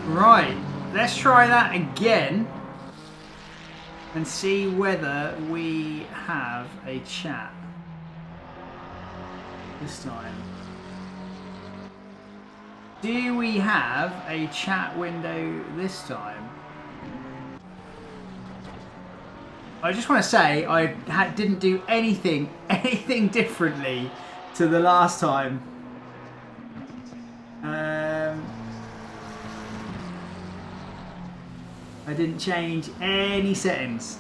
Right, let's try that again and see whether we have a chat this time. Do we have a chat window this time? I just want to say I didn't do anything differently to the last time. I didn't change any settings.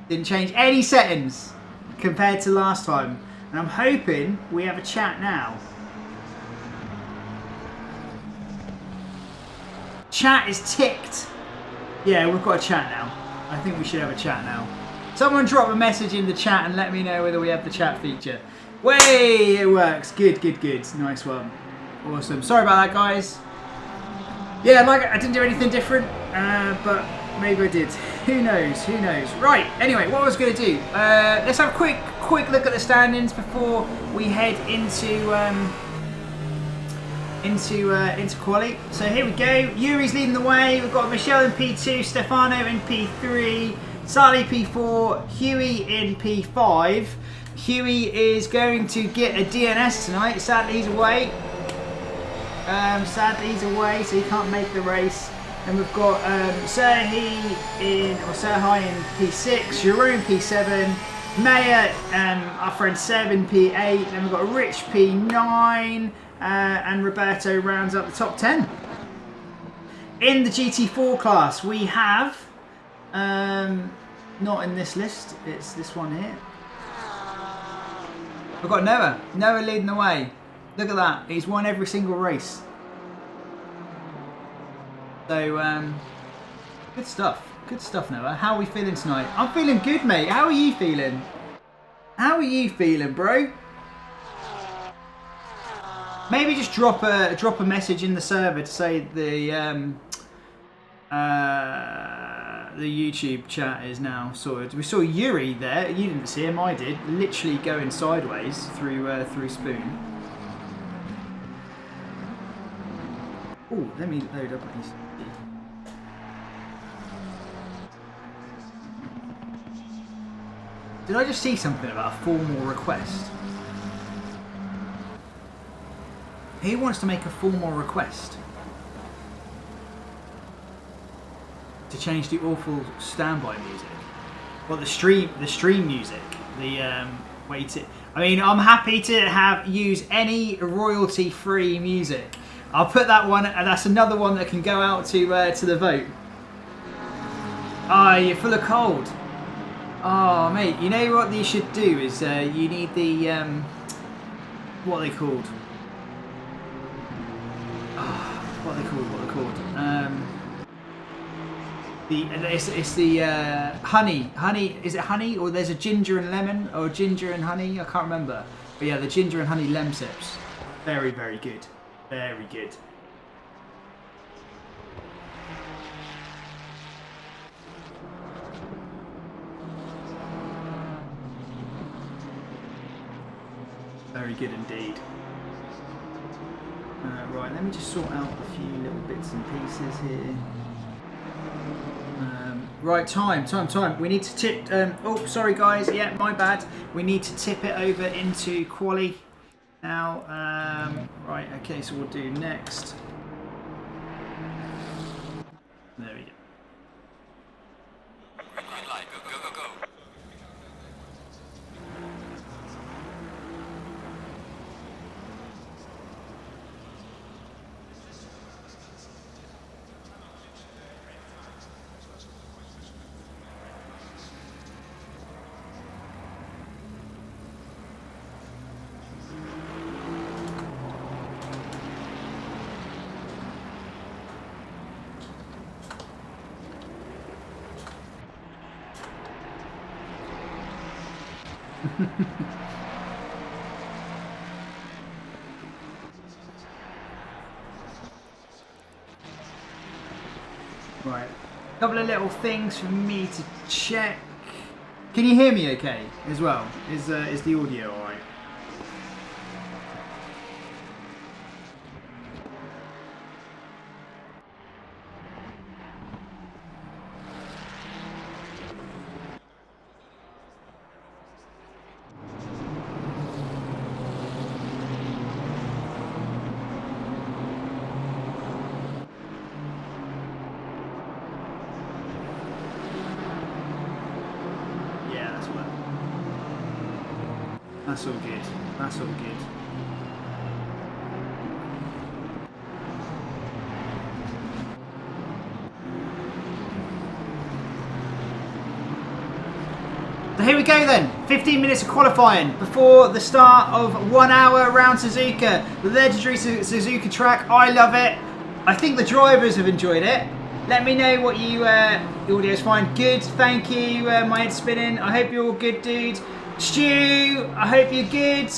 Didn't change any settings compared to last time. And I'm hoping we have a chat now. Chat is ticked. Yeah, we've got a chat now. I think we should have a chat now. Someone drop a message in the chat and let me know whether we have the chat feature. Way, it works. Good, good, good. Nice one. Awesome. Sorry about that, guys. Yeah, like I didn't do anything different, but maybe I did. Who knows? Who knows? Right. Anyway, what I was going to do. Let's have a quick look at the standings before we head into quali. So here we go. Yuri's leading the way. We've got Michelle in P2, Stefano in P3, Sally P4, Huey in P5. Huey is going to get a DNS tonight. Sadly, he's away. So he can't make the race. And we've got Serhii in P6, Jerome P7, Maya, our friend Seb in P8, and we've got Rich P9, and Roberto rounds up the top 10. In the GT4 class, we have, not in this list, it's this one here. We've got Noah leading the way. Look at that, he's won every single race. So, good stuff, Noah. How are we feeling tonight? I'm feeling good, mate. How are you feeling? How are you feeling, bro? Maybe just drop a message in the server to say the YouTube chat is now sorted. We saw Yuri there. You didn't see him. I did. Literally going sideways through Spoon. Oh, let me load up these. Did I just see something about a formal request? Who wants to make a formal request to change the awful standby music? Well, the stream music. The I mean, I'm happy to use any royalty-free music. I'll put that one, and that's another one that can go out to the vote. Ah, you're full of cold. Oh, mate, you know what you should do is you need the what are they called? What are they called? It's the honey. Is it honey, or there's a ginger and lemon, or ginger and honey? I can't remember. But yeah, the ginger and honey lemsips. Very, very good. Very good. Very good indeed. Right, let me just sort out a few little bits and pieces here. Right, time. We need to tip. Oh, sorry guys. Yeah, my bad. We need to tip it over into quali now. Right, okay. So we'll do next. There we go. Go. Right, a couple of little things for me to check. Can you hear me okay as well? Is the audio alright? That's all good. That's all good. So here we go then. 15 minutes of qualifying before the start of 1 hour around Suzuka. The legendary Suzuka track. I love it. I think the drivers have enjoyed it. Let me know what you audio's fine. Good, thank you. My head's spinning. I hope you're all good, dude. Stu, I hope you're good.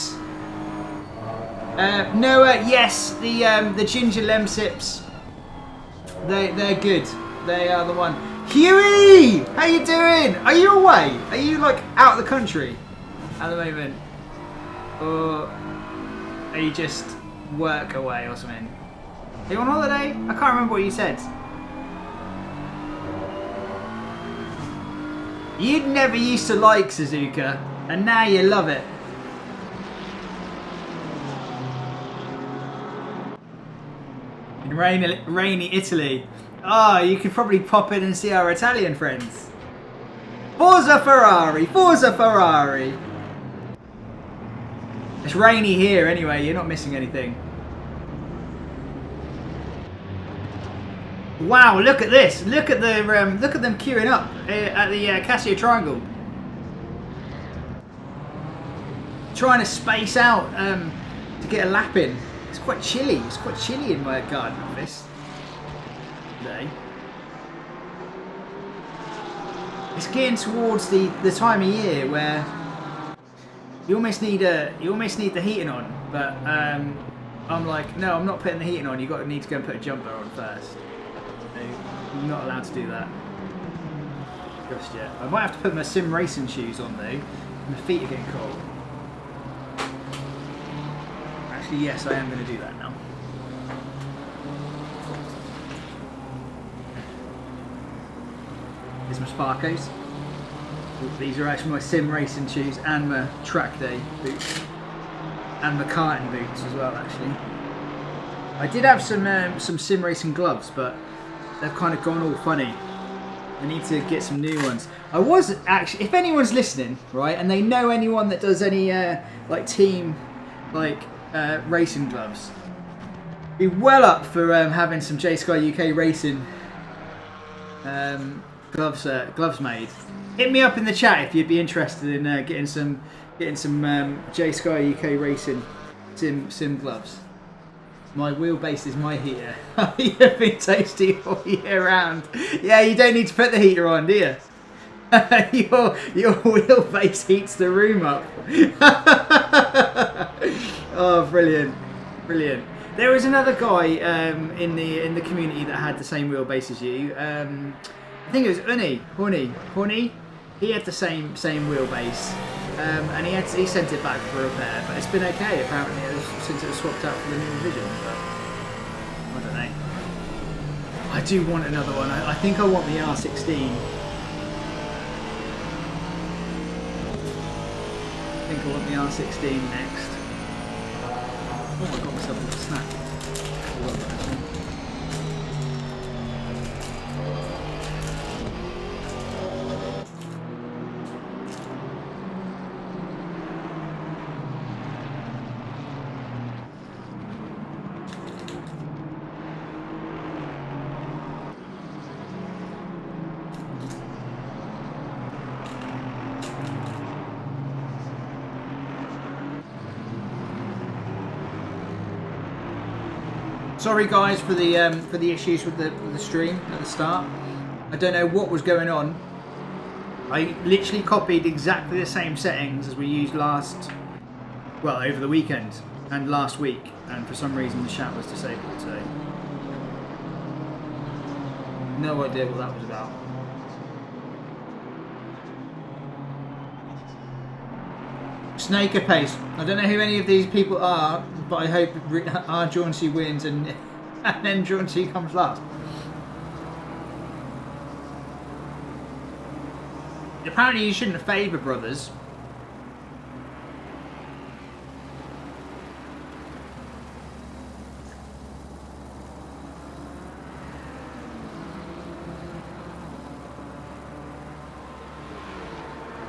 Noah, yes, the ginger lemsips. They're good. They are the one. Huey, how you doing? Are you away? Are you like out of the country at the moment, or are you just work away or something? Are you on holiday? I can't remember what you said. You'd never used to like Suzuka, and now you love it. In rainy Italy. Oh, you could probably pop in and see our Italian friends. Forza Ferrari! Forza Ferrari! It's rainy here anyway, you're not missing anything. Wow, look at this! Look at the look at them queuing up at the Casio Triangle. Trying to space out to get a lap in. It's quite chilly. It's quite chilly in my garden office today. It's getting towards the time of year where you almost need the heating on, but I'm like, no, I'm not putting the heating on. You need to go and put a jumper on first. So you're not allowed to do that just yet. I might have to put my sim racing shoes on though. My feet are getting cold. Actually, yes, I am going to do that now. Here's my Sparkos. These are actually my sim racing shoes and my track day boots. And my karting boots as well, actually. I did have some sim racing gloves, but they've kind of gone all funny. I need to get some new ones. I was actually, if anyone's listening, right, and they know anyone that does any like team like racing gloves, be well up for having some Jsky-uk racing gloves made. Hit me up in the chat if you'd be interested in getting some Jsky-uk racing sim gloves. My wheelbase is my heater. You've been toasty all year round. Yeah, you don't need to put the heater on, do you? your wheelbase heats the room up. Oh, brilliant, brilliant. There was another guy in the community that had the same wheelbase as you. I think it was Honey. He had the same wheelbase, and he sent it back for repair. But it's been okay apparently since it was swapped out for the new Vision. But I don't know. I do want another one. I think I want the R16. I think I want the R16 next. Oh, I got myself a little snack. Sorry guys for the issues with the stream at the start. I don't know what was going on. I literally copied exactly the same settings as we used over the weekend and last week, and for some reason the chat was disabled, so no idea what that was about. Snaker Pace. I don't know who any of these people are, but I hope our Jauncey wins and then Jauncey comes last. Apparently you shouldn't favour brothers.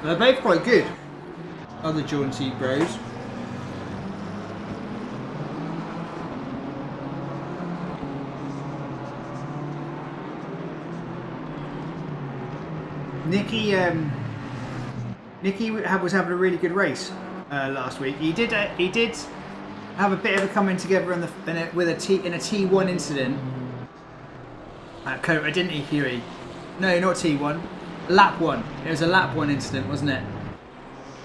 They're both quite good. Other jaunty bros. Nicky was having a really good race last week. He did have a bit of a coming together in a T1 incident at Kota, didn't he, Huey? No, not T1. Lap 1. It was a lap 1 incident, wasn't it?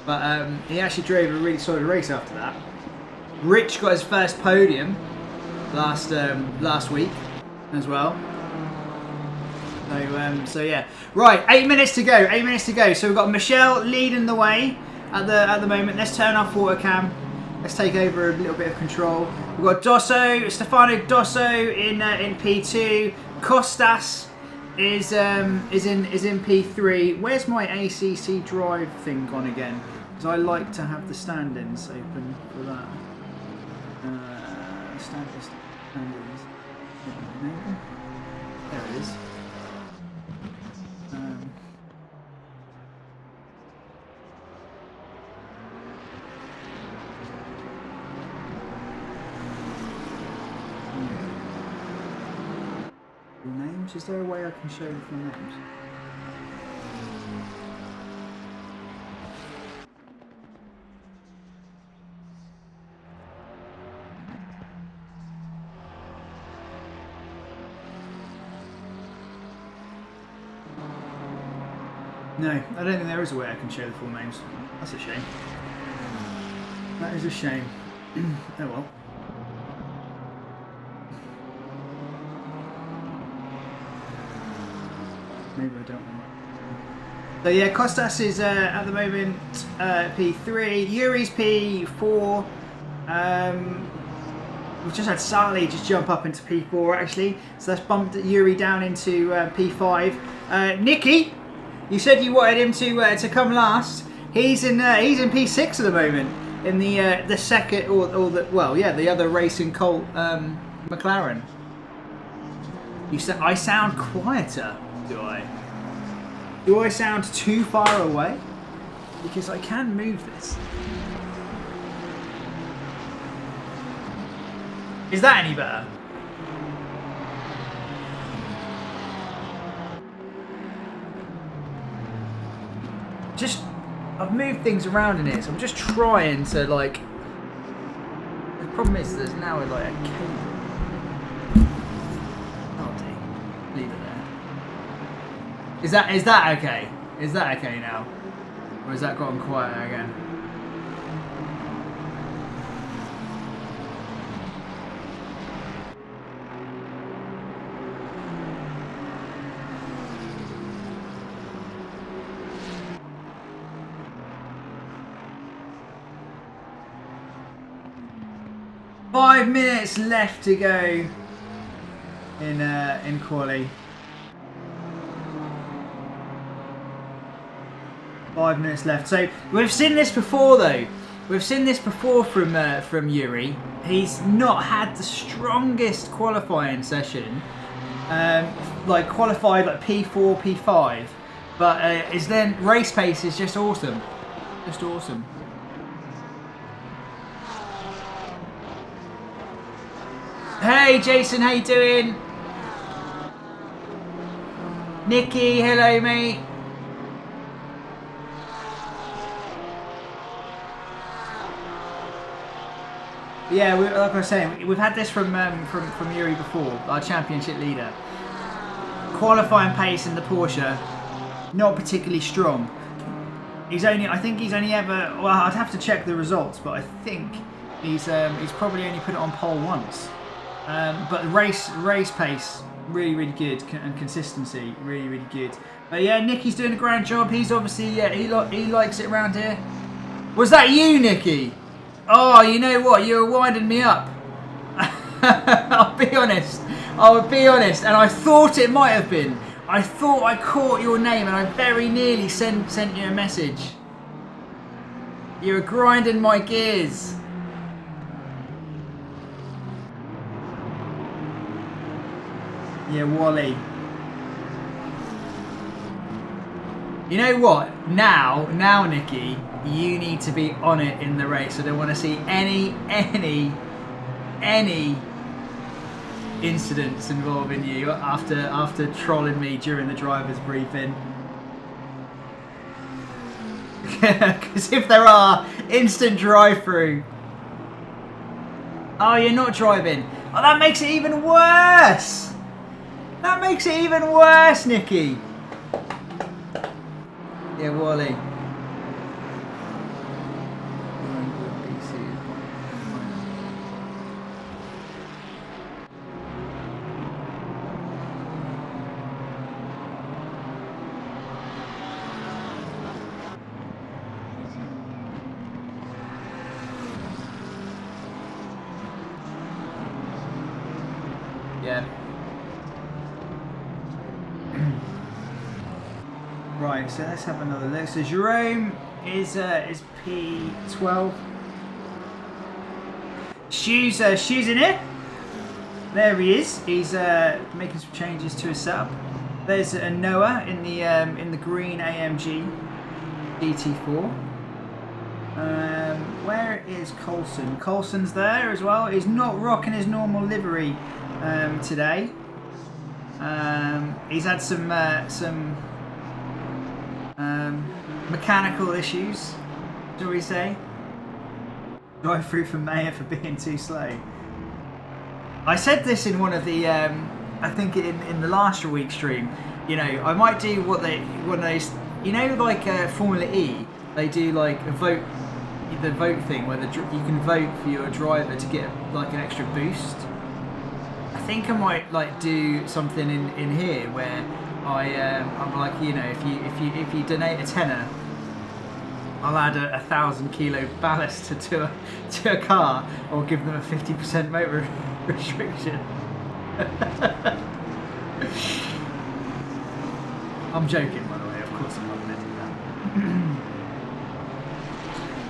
But he actually drove a really solid race after that. Rich got his first podium last week as well. So yeah, right. 8 minutes to go. 8 minutes to go. So we've got Michelle leading the way at the moment. Let's turn off water cam. Let's take over a little bit of control. We've got Stefano Dosso in P2. Costas is in P3. Where's my ACC drive thing gone again? Because I like to have the stand-ins open for that. Stand-ins. There it is. Names? Is there a way I can show the full names? No, I don't think there is a way I can show the full names. That's a shame. That is a shame. Oh well. Maybe I don't want. So yeah, Costas is at the moment P3. Yuri's P4. We've just had Sally just jump up into P4 actually. So that's bumped Yuri down into P5. Nicky, you said you wanted him to come last. He's in P6 at the moment in the second or the other racing Colt McLaren. I sound quieter. Do I? Do I sound too far away? Because I can move this. Is that any better? I've moved things around in it, so I'm just trying to like. The problem is there's now like a cable. Oh dear. Leave it there. Is that okay? Is that okay now? Or has that gotten quieter again? Five minutes left to go in quali. 5 minutes left. So we've seen this before, though. We've seen this before from Yuri. He's not had the strongest qualifying session. Like qualified like P4, P5, but his then race pace is just awesome. Just awesome. Hey Jason, how you doing? Nikki, hello mate. Yeah, like I was saying, we've had this from Yuri before, our championship leader. Qualifying pace in the Porsche, not particularly strong. I think he's only ever. Well, I'd have to check the results, but I think he's probably only put it on pole once. But race pace really good, and consistency really good. But yeah, Nicky's doing a grand job. He's obviously he likes it around here. Was that you, Nicky? Oh, you know what? You were winding me up. I'll be honest, and I thought it might have been. I thought I caught your name, and I very nearly sent you a message. You were grinding my gears. Yeah, Wally. You know what? Now, Nicky, you need to be on it in the race. I don't want to see any incidents involving you after trolling me during the driver's briefing. Because if there are, instant drive-through. Oh, you're not driving. Oh, that makes it even worse. That makes it even worse, Nicky. Yeah, Wally. Yeah. Right, so let's have another look. So Jerome is P12. Shoes in it. There he is. He's making some changes to his setup. There's a Noah in the green AMG GT4. Where is Coulson? Coulson's there as well. He's not rocking his normal livery today. He's had some mechanical issues, shall we say? Drive through for Mayor for being too slow. I said this in one of the, I think in the last week stream. You know, I might do one of those, you know, like Formula E. They do like the vote thing where you can vote for your driver to get like an extra boost. I think I might like do something in here where I'm like, you know, if you donate a tenner, I'll add a 1,000 kilo ballast to a car, or give them a 50% motor restriction. I'm joking, by the way. Of course, I'm not going to do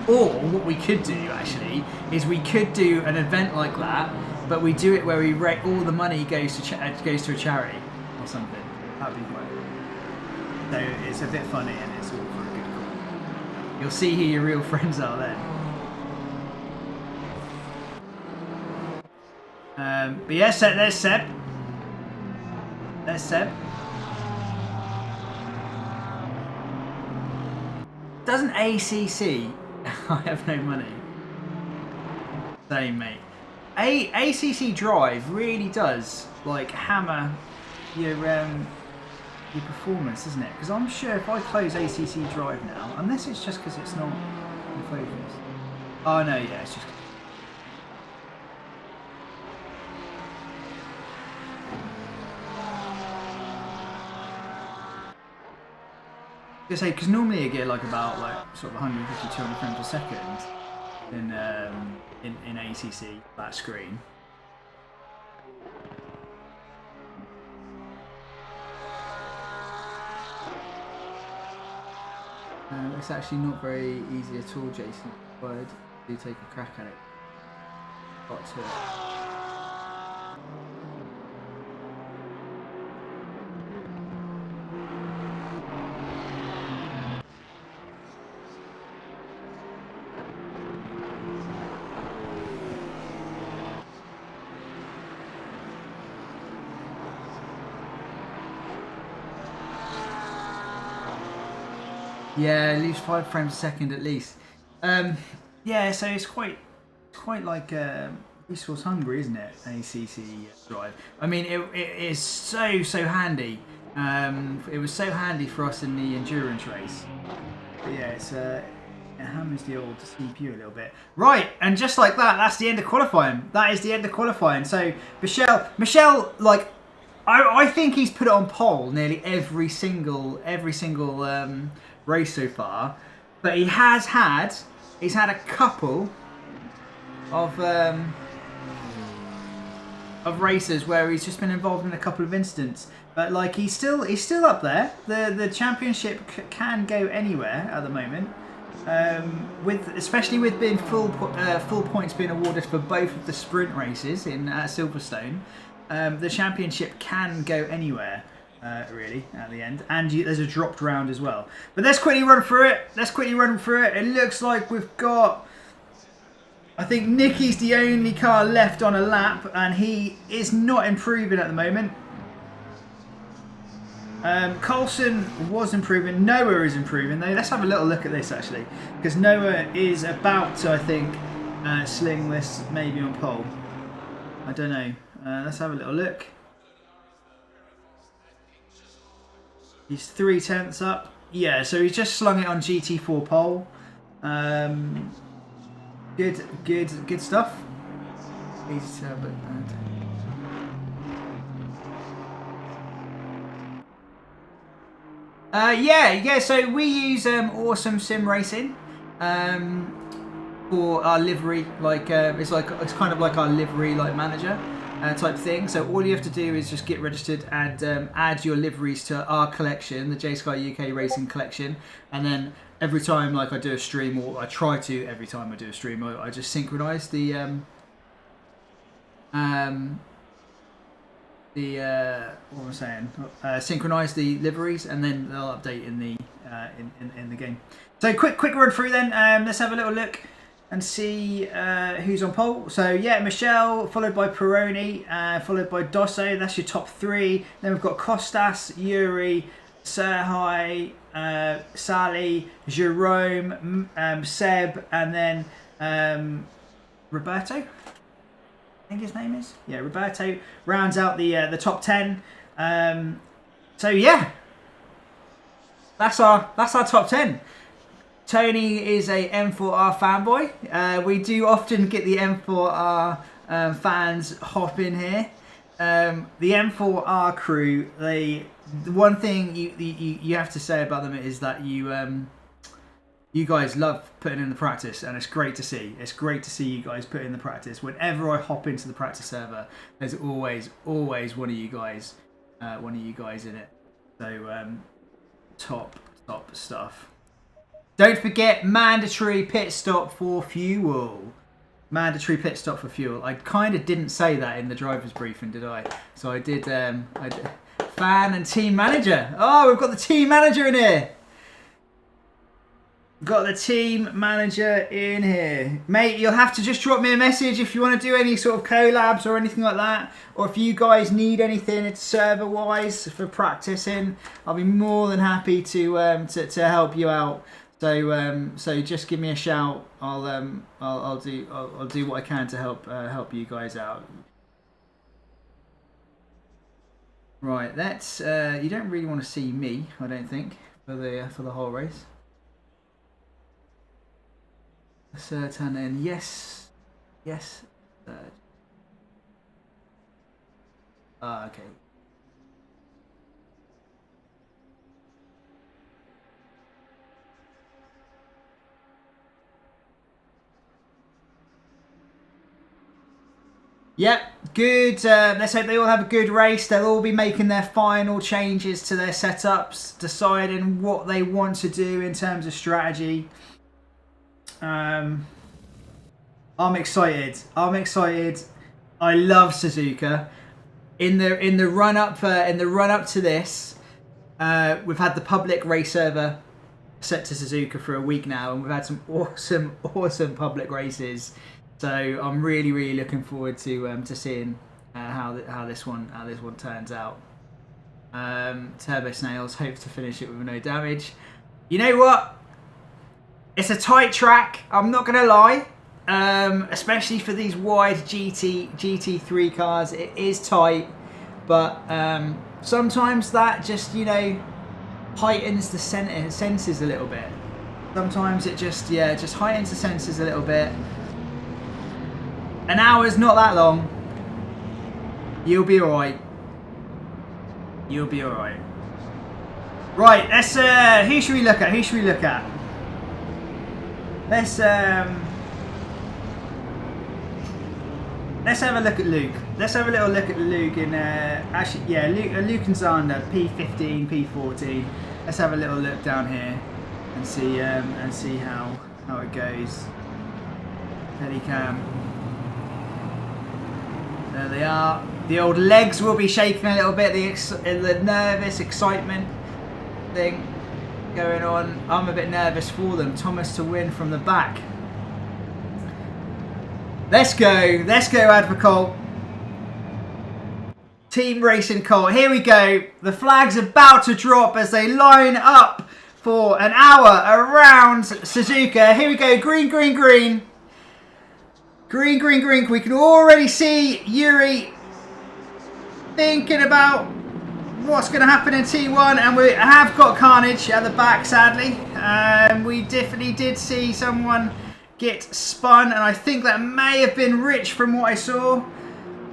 that. Or what we could do actually is we could do an event like that, but we do it where we rate all the money goes to a charity or something. That'd be great. So it's a bit funny and it's all for a good cause. You'll see who your real friends are then. But yeah, there's Seb. There's Seb. Doesn't ACC? I have no money. Same, mate. ACC Drive really does like hammer your performance, doesn't it? Because I'm sure if I close ACC Drive now, unless it's just because it's not in focus. Oh no, yeah, it's just. I say, because normally you get like about sort of 150, 200 frames per second in ACC, that screen. It's actually not very easy at all, Jason, but I do take a crack at it. Got to it. Yeah, lose 5 frames a second at least. Yeah, so it's quite like resource hungry, isn't it? ACC Drive. I mean, it is so handy. It was so handy for us in the endurance race. But yeah, it hammers the old CPU a little bit. Right, and just like that, that's the end of qualifying. That is the end of qualifying. So Michelle, like, I think he's put it on pole nearly every single race so far, but he's had a couple of races where he's just been involved in a couple of incidents, but like he's still up there. The championship can go anywhere at the moment, especially with being full points being awarded for both of the sprint races in Silverstone. The championship can go anywhere. really, at the end. And there's a dropped round as well. But let's quickly run through it. It looks like we've got... I think Nicky's the only car left on a lap, and he is not improving at the moment. Coulson was improving. Noah is improving, though. Let's have a little look at this, actually. Because Noah is about to, I think, sling this maybe on pole. I don't know. Let's have a little look. He's 3/10 up. Yeah, so he's just slung it on GT4 pole. Good stuff. Easy to have it. Yeah. So we use Awesome Sim Racing for our livery. It's kind of like our livery manager type thing. So all you have to do is just get registered and add your liveries to our collection, the Jsky-uk Racing collection, and then every time I do a stream, or I try to every time I do a stream, I just synchronise the what am I saying? Synchronise the liveries, and then they'll update in the in the game. So quick run through then. Let's have a little look and see who's on pole. So yeah, Michelle, followed by Peroni, followed by Dosso. That's your top three. Then we've got Kostas, Yuri, Serhai, Sally, Jerome, Seb, and then Roberto. I think his name is. Yeah, Roberto rounds out the top 10. So yeah, that's our top 10. Tony is a M4R fanboy. We do often get the M4R fans hop in here. The M4R crew, the one thing you have to say about them is that you guys love putting in the practice, and it's great to see. It's great to see you guys put in the practice. Whenever I hop into the practice server, there's always one of you guys in it. So top stuff. Don't forget mandatory pit stop for fuel. Mandatory pit stop for fuel. I kind of didn't say that in the driver's briefing, did I? So I did. Fan and team manager. Oh, we've got the team manager in here. Got the team manager in here. Mate, you'll have to just drop me a message if you want to do any sort of collabs or anything like that. Or if you guys need anything server-wise for practicing, I'll be more than happy to help you out. So just give me a shout. I'll do what I can to help you guys out. Right, that's you don't really want to see me, I don't think, for the whole race. Turn in, yes. Okay. Yep, good. Let's hope they all have a good race. They'll all be making their final changes to their setups, deciding what they want to do in terms of strategy. I'm excited. I love Suzuka. In the run up to this, we've had the public race server set to Suzuka for a week now, and we've had some awesome public races. So I'm really looking forward to seeing how this one turns out. Turbo Snails hopes to finish it with no damage. You know what? It's a tight track. I'm not gonna lie, especially for these wide GT3 cars. It is tight, but sometimes that just heightens the senses a little bit. Sometimes it just heightens the senses a little bit. An hour's not that long. You'll be alright. Right, let's who should we look at? Let's have a look at Luke. Let's have a little look at Luke in Luke and Zander, P15, P14. Let's have a little look down here and see how it goes. Helicam. There they are. The old legs will be shaking a little bit, the nervous excitement thing going on. I'm a bit nervous for them. Thomas to win from the back. Let's go Advocol. Team Racing Colt, here we go. The flag's about to drop as they line up for an hour around Suzuka. Here we go, green, green, green. Green, green, green. We can already see Yuri thinking about what's going to happen in T1, and we have got carnage at the back, sadly. We definitely did see someone get spun, and I think that may have been Rich from what I saw.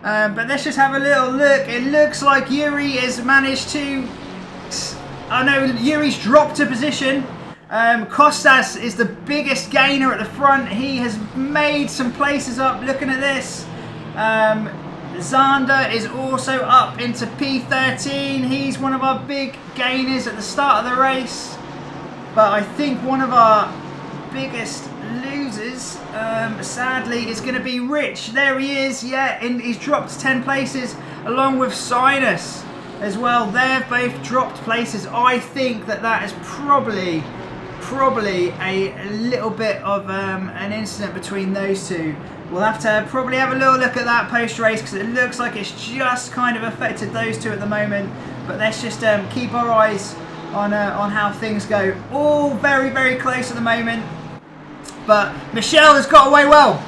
But let's just have a little look. It looks like Yuri has managed to... I know Yuri's dropped a position. Kostas is the biggest gainer at the front. He has made some places up. Looking at this. Zander is also up into P13. He's one of our big gainers at the start of the race. But I think one of our biggest losers, sadly, is going to be Rich. There he is. Yeah, and he's dropped 10 places along with Sinus as well. They've both dropped places. I think that is probably a little bit of an incident between those two. We'll have to probably have a little look at that post-race because it looks like it's just kind of affected those two at the moment. But let's just keep our eyes on how things go. All very, very close at the moment. But Michelle has got away well.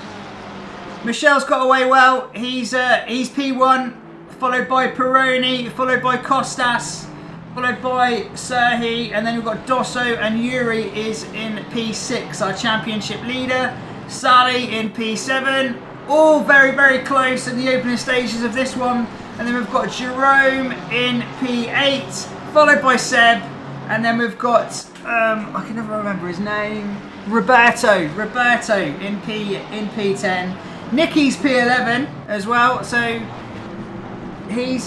Michelle's got away well. He's P1, followed by Peroni, followed by Kostas, followed by Serhi, and then we've got Dosso, and Yuri is in P6, our championship leader. Sally in P7. All very, very close in the opening stages of this one. And then we've got Jerome in P8, followed by Seb, and then we've got I can never remember his name. Roberto in P10. Nicky's P11 as well, so he's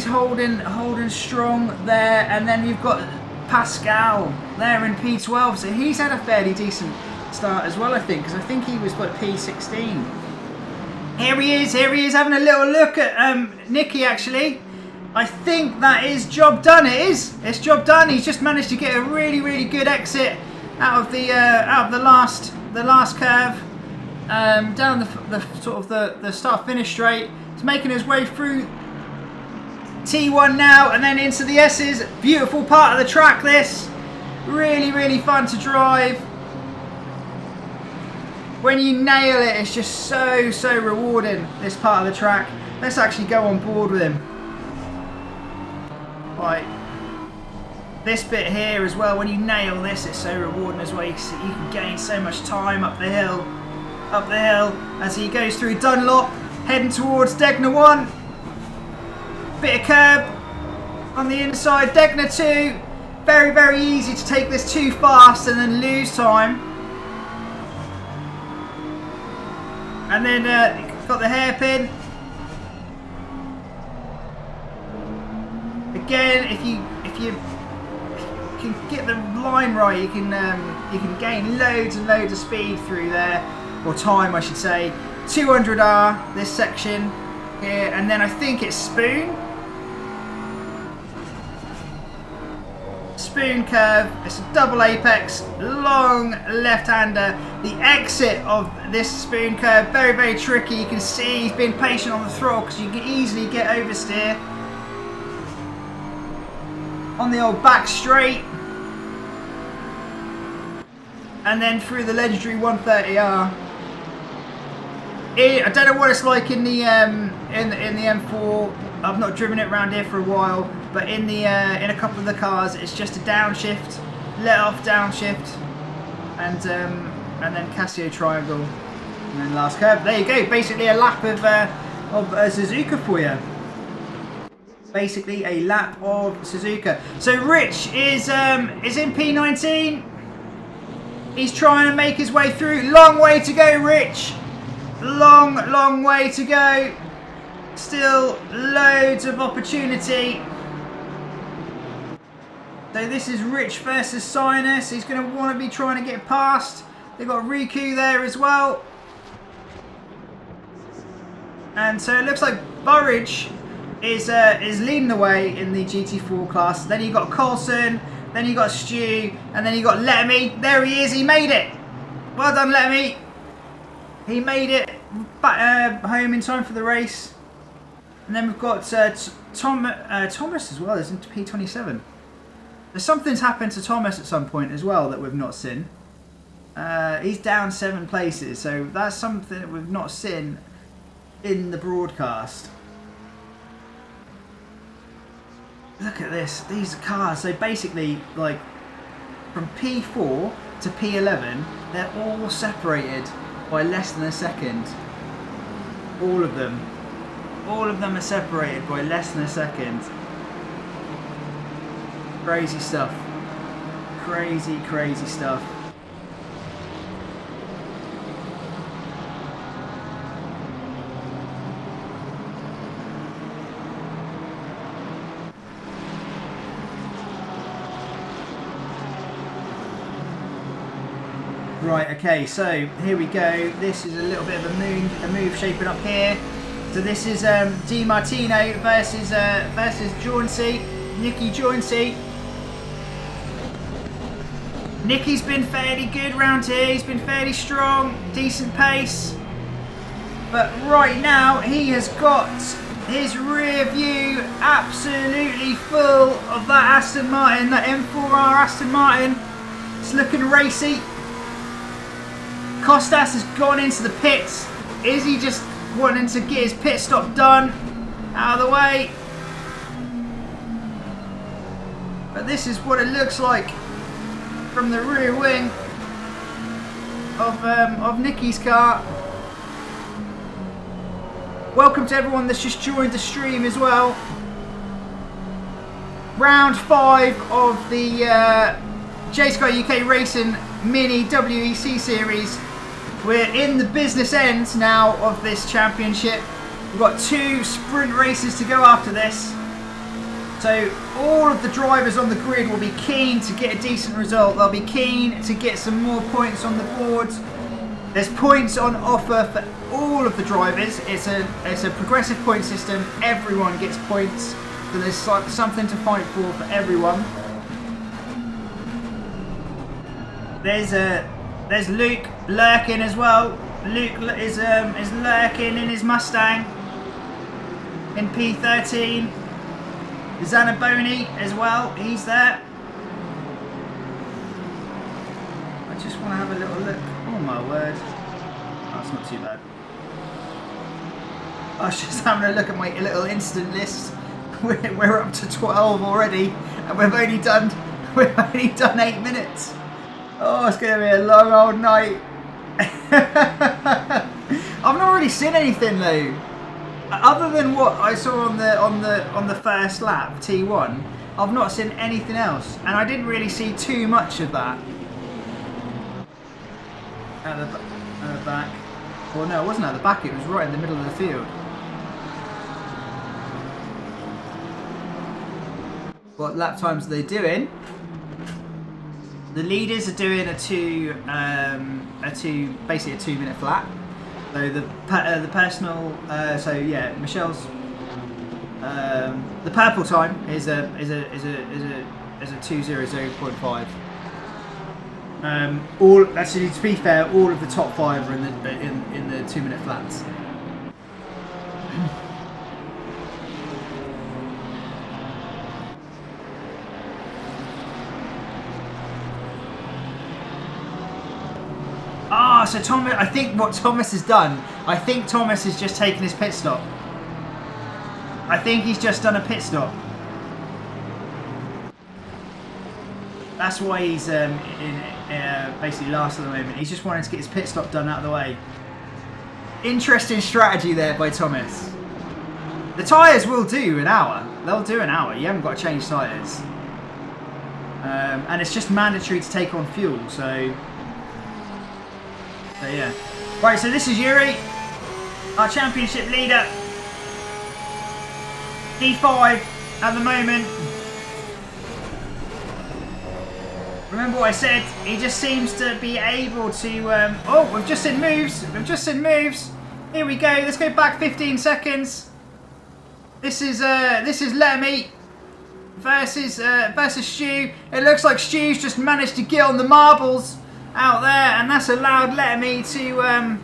holding strong there. And then you've got Pascal there in P12, so he's had a fairly decent start as well, I think, because I think he was like P16. Here he is having a little look at Nicky actually. I think that is job done. It's job done. He's just managed to get a really, really good exit out of the last curve, down the start finish straight. He's making his way through T1 now, and then into the S's. Beautiful part of the track. This really, really fun to drive. When you nail it, it's just so rewarding. This part of the track. Let's actually go on board with him. Right, this bit here as well, when you nail this, it's so rewarding as well. You can gain so much time up the hill as he goes through Dunlop, heading towards Degner 1. Bit of curb on the inside, Degner 2. Very, very easy to take this too fast and then lose time. And then got the hairpin. Again, if you can get the line right, you can gain loads and loads of speed through there, or time I should say. 200R this section here, and then I think it's Spoon curve. It's a double apex, long left-hander. The exit of this Spoon curve, very, very tricky. You can see he's been patient on the throttle because you can easily get oversteer. On the old back straight, and then through the legendary 130R. I don't know what it's like in the M4. I've not driven it around here for a while, but in a couple of the cars, it's just a downshift, let off downshift, and then Casio triangle, and then last curve. There you go. Basically a lap of Suzuka for you. Basically a lap of Suzuka. So Rich is in P19. He's trying to make his way through. Long way to go, Rich. Long way to go. Still loads of opportunity. So this is Rich versus Sinus. He's going to want to be trying to get past. They've got Riku there as well. And so it looks like Burridge is leading the way in the GT4 class. Then you got Coulson, then you got Stu, and then you got Lettermy. There he is, he made it. Well done, Lettermy. He made it back home in time for the race. And then we've got Thomas as well, is into P27. There's something's happened to Thomas at some point as well that we've not seen. He's down 7 places, so that's something that we've not seen in the broadcast. Look at this, these cars, so basically like from P4 to P11 they're all separated by less than a second. All of them are separated by less than a second. Crazy stuff, crazy stuff. Right, okay, so here we go. This is a little bit of a move shaping up here. So this is Di Martino versus Jsky, Nicky Jsky. Nicky's been fairly good round here. He's been fairly strong, decent pace. But right now he has got his rear view absolutely full of that Aston Martin, that M4R Aston Martin. It's looking racy. Costas has gone into the pits. Is he just wanting to get his pit stop done? Out of the way. But this is what it looks like from the rear wing of Nicky's car. Welcome to everyone that's just joined the stream as well. Round 5 of the Jsky-uk Racing Mini WEC Series. We're in the business end now of this championship. We've got 2 sprint races to go after this. So all of the drivers on the grid will be keen to get a decent result. They'll be keen to get some more points on the board. There's points on offer for all of the drivers. It's a progressive point system. Everyone gets points. So there's something to fight for everyone. There's Luke lurking as well. Luke is lurking in his Mustang in P13. Zanaboni as well, he's there. I just want to have a little look. Oh my word. Oh, it's not too bad. I was just having a look at my little instant list. We're up to 12 already, and we've only done 8 minutes. Oh, it's going to be a long old night. I've not really seen anything though, other than what I saw on the first lap T1. I've not seen anything else, and I didn't really see too much of that. At the back. Well, no, it wasn't at the back. It was right in the middle of the field. What lap times are they doing? The leaders are doing basically a 2-minute flat. So the personal, so yeah, Michelle's, the purple time is a 2:00.5. All actually, to be fair, all of the top 5 are in the 2-minute flats. So Thomas, I think what Thomas has done, I think Thomas has just taken his pit stop. I think he's just done a pit stop. That's why he's basically last at the moment. He's just wanting to get his pit stop done out of the way. Interesting strategy there by Thomas. The tyres will do an hour. They'll do an hour. You haven't got to change tyres. And it's just mandatory to take on fuel, so yeah. Right, so this is Yuri, our championship leader. P5 at the moment. Remember what I said? He just seems to be able to... oh, we've just seen moves. We've just seen moves. Here we go. Let's go back 15 seconds. This is Lemmy versus Stu. It looks like Stu's just managed to get on the marbles out there, and that's allowed Lemmy to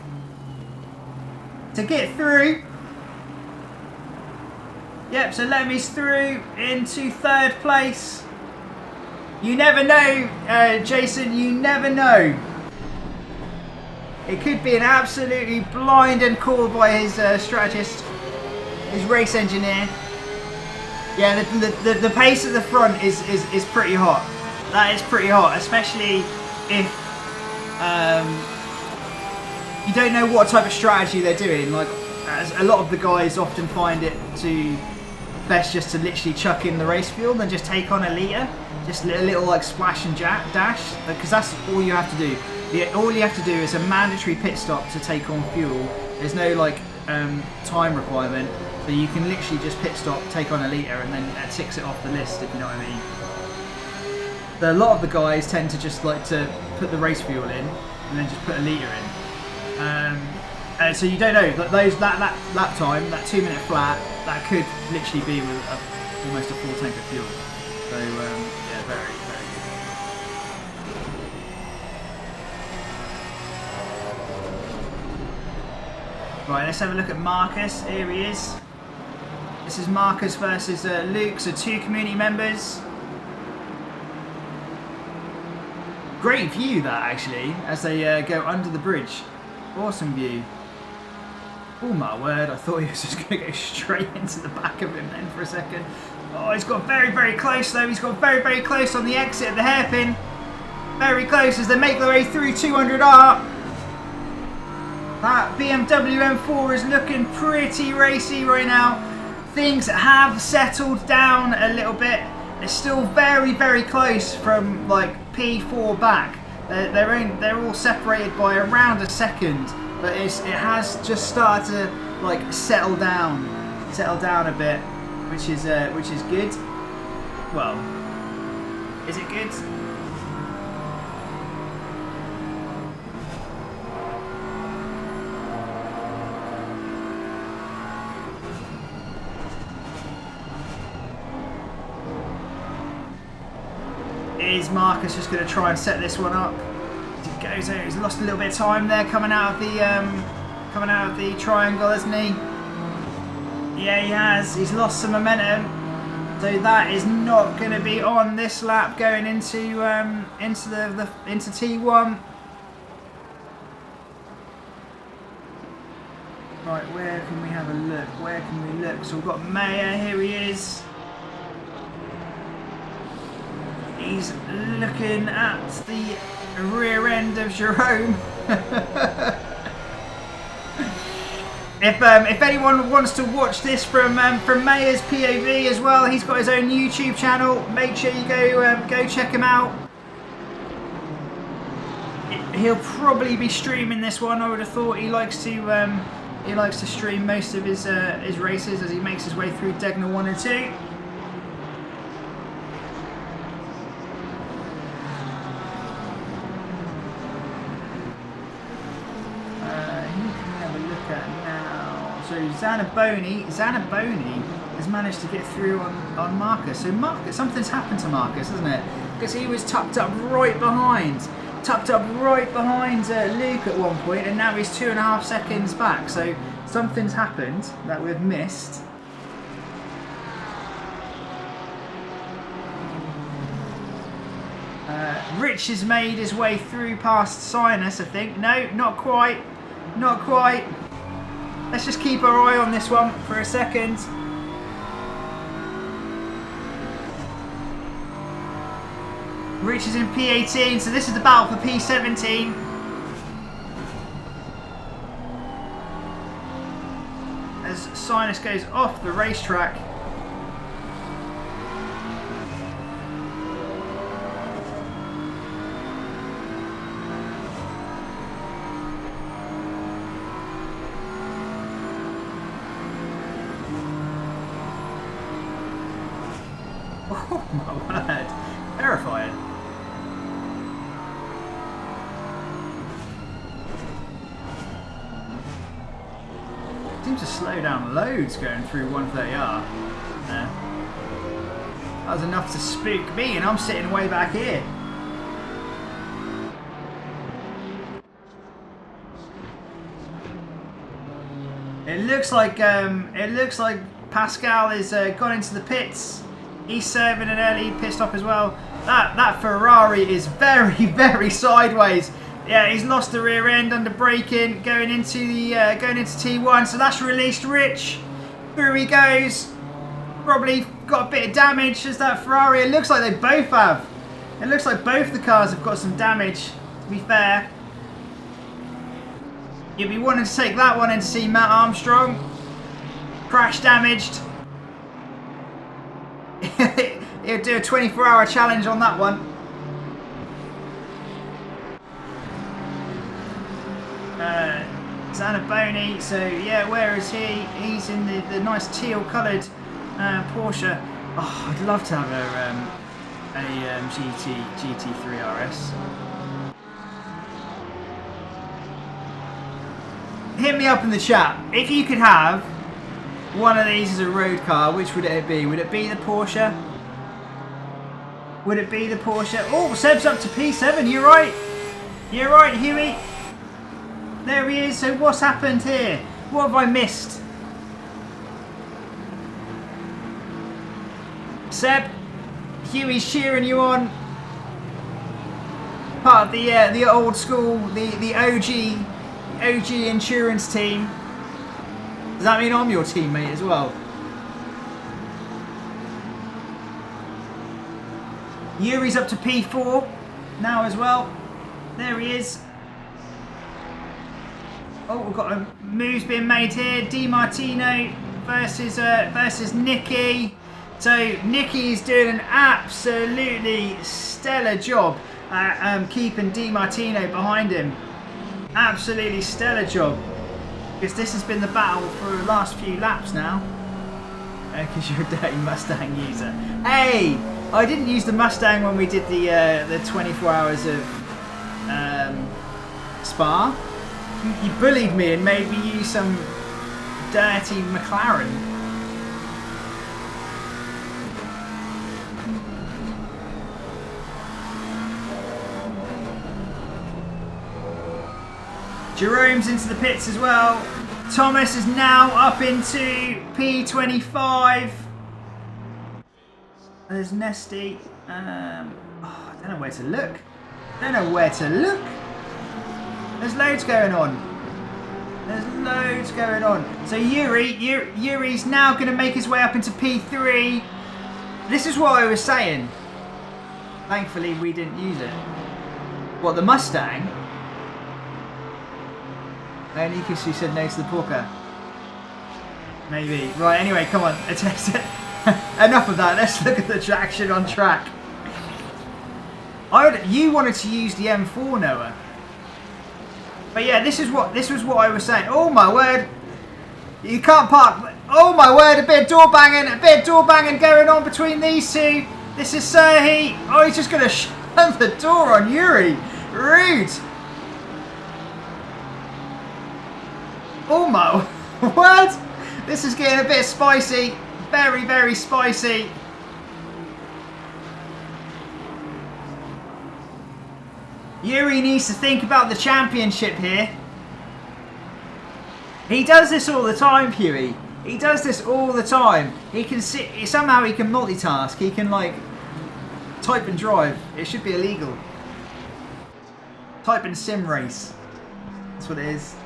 get through. Yep, so Lemmy's through into 3rd place. You never know, Jason. You never know. It could be an absolutely blinding call by his strategist, his race engineer. Yeah, the pace at the front is pretty hot. That is pretty hot, especially if you don't know what type of strategy they're doing. Like, as a lot of the guys often find it to best just to literally chuck in the race fuel and just take on a litre, just a little like splash and dash, because that's all you have to do. All you have to do is a mandatory pit stop to take on fuel. There's no like time requirement, so you can literally just pit stop, take on a litre, and then it ticks it off the list, if you know what I mean. But a lot of the guys tend to just like to put the race fuel in and then just put a litre in. So you don't know that that lap time, that 2-minute flat, that could literally be with almost a full tank of fuel. So yeah, very good. Right, let's have a look at Marcus. Here he is. This is Marcus versus Luke, so 2 community members. Great view that, actually, as they go under the bridge. Awesome view. Oh my word, I thought he was just going to go straight into the back of him then for a second. Oh, he's got very close though. He's got very close on the exit of the hairpin. Very close as they make their way through 200R. That BMW M4 is looking pretty racy right now. Things have settled down a little bit. They're still very close from like P4 back. They're all separated by around a second, but it has just started to like settle down a bit, which is good. Well, is it good? Is Marcus just going to try and set this one up? He goes out. He's lost a little bit of time there coming out of the triangle, hasn't he? Yeah, he has. He's lost some momentum, so that is not going to be on this lap going into T1. Right, where can we have a look? Where can we look? So we've got Mayer. Here he is. He's looking at the rear end of Jerome. If anyone wants to watch this from Mayer's POV as well, he's got his own YouTube channel. Make sure you go check him out. He'll probably be streaming this one. I would have thought he likes to stream most of his races as he makes his way through Degner 1 and 2. So Zanaboni has managed to get through on Marcus. So something's happened to Marcus, hasn't it? Because he was tucked up right behind Luke at one point, and now he's 2.5 seconds back. So something's happened that we've missed. Rich has made his way through past Sinus, I think. No, not quite. Not quite. Let's just keep our eye on this one for a second. Rich is in P18, so this is the battle for P17. As Sinus goes off the racetrack. Oh my word, terrifying. Seems to slow down loads going through 130R. That was enough to spook me, and I'm sitting way back here. It looks like Pascal is gone into the pits. He's serving an early, pissed off as well. That Ferrari is very, very sideways. Yeah, he's lost the rear end under braking, going into T1. So that's released Rich. Through he goes. Probably got a bit of damage as that Ferrari. It looks like they both have. It looks like both the cars have got some damage, to be fair. You'd be wanting to take that one in to see Matt Armstrong. Crash damaged. He'll do a 24-hour challenge on that one. Zanaboni, so yeah, where is he? He's in the nice teal coloured Porsche. Oh, I'd love to have a GT3 RS. Hit me up in the chat. If you could have one of these as a road car, which would it be? Would it be the Porsche? Would it be the Porsche? Oh, Seb's up to P7. You're right. You're right, Huey. There he is. So what's happened here? What have I missed? Seb, Huey's cheering you on. Part of the old school, the OG insurance team. Does that mean I'm your teammate as well? Yuri's up to P4 now as well. There he is. Oh, we've got a moves being made here. Di Martino versus Nicky. So Nicky is doing an absolutely stellar job at keeping Di Martino behind him. Absolutely stellar job. Because this has been the battle for the last few laps now. Because you're a dirty Mustang user. Hey! I didn't use the Mustang when we did the 24 hours of Spa. You bullied me and made me use some dirty McLaren. Jerome's into the pits as well. Thomas is now up into P25. There's Nesty. I don't know where to look. Don't know where to look. There's loads going on. There's loads going on. So Yuri's now going to make his way up into P3. This is what I was saying. Thankfully, we didn't use it. What, the Mustang? Only because you said no to the Porker. Maybe. Right, anyway, come on. Enough of that. Let's look at the traction on track. You wanted to use the M4, Noah. But yeah, this was what I was saying. Oh my word. You can't park. Oh my word, a bit of door banging going on between these two. This is Serhi. Oh, he's just going to shut the door on Yuri. Rude. Oh my word. This is getting a bit spicy. Very, very spicy. Yuri needs to think about the championship here. He does this all the time, Huey. He does this all the time. He can somehow he can multitask. He can like type and drive. It should be illegal. Type and sim race. That's what it is.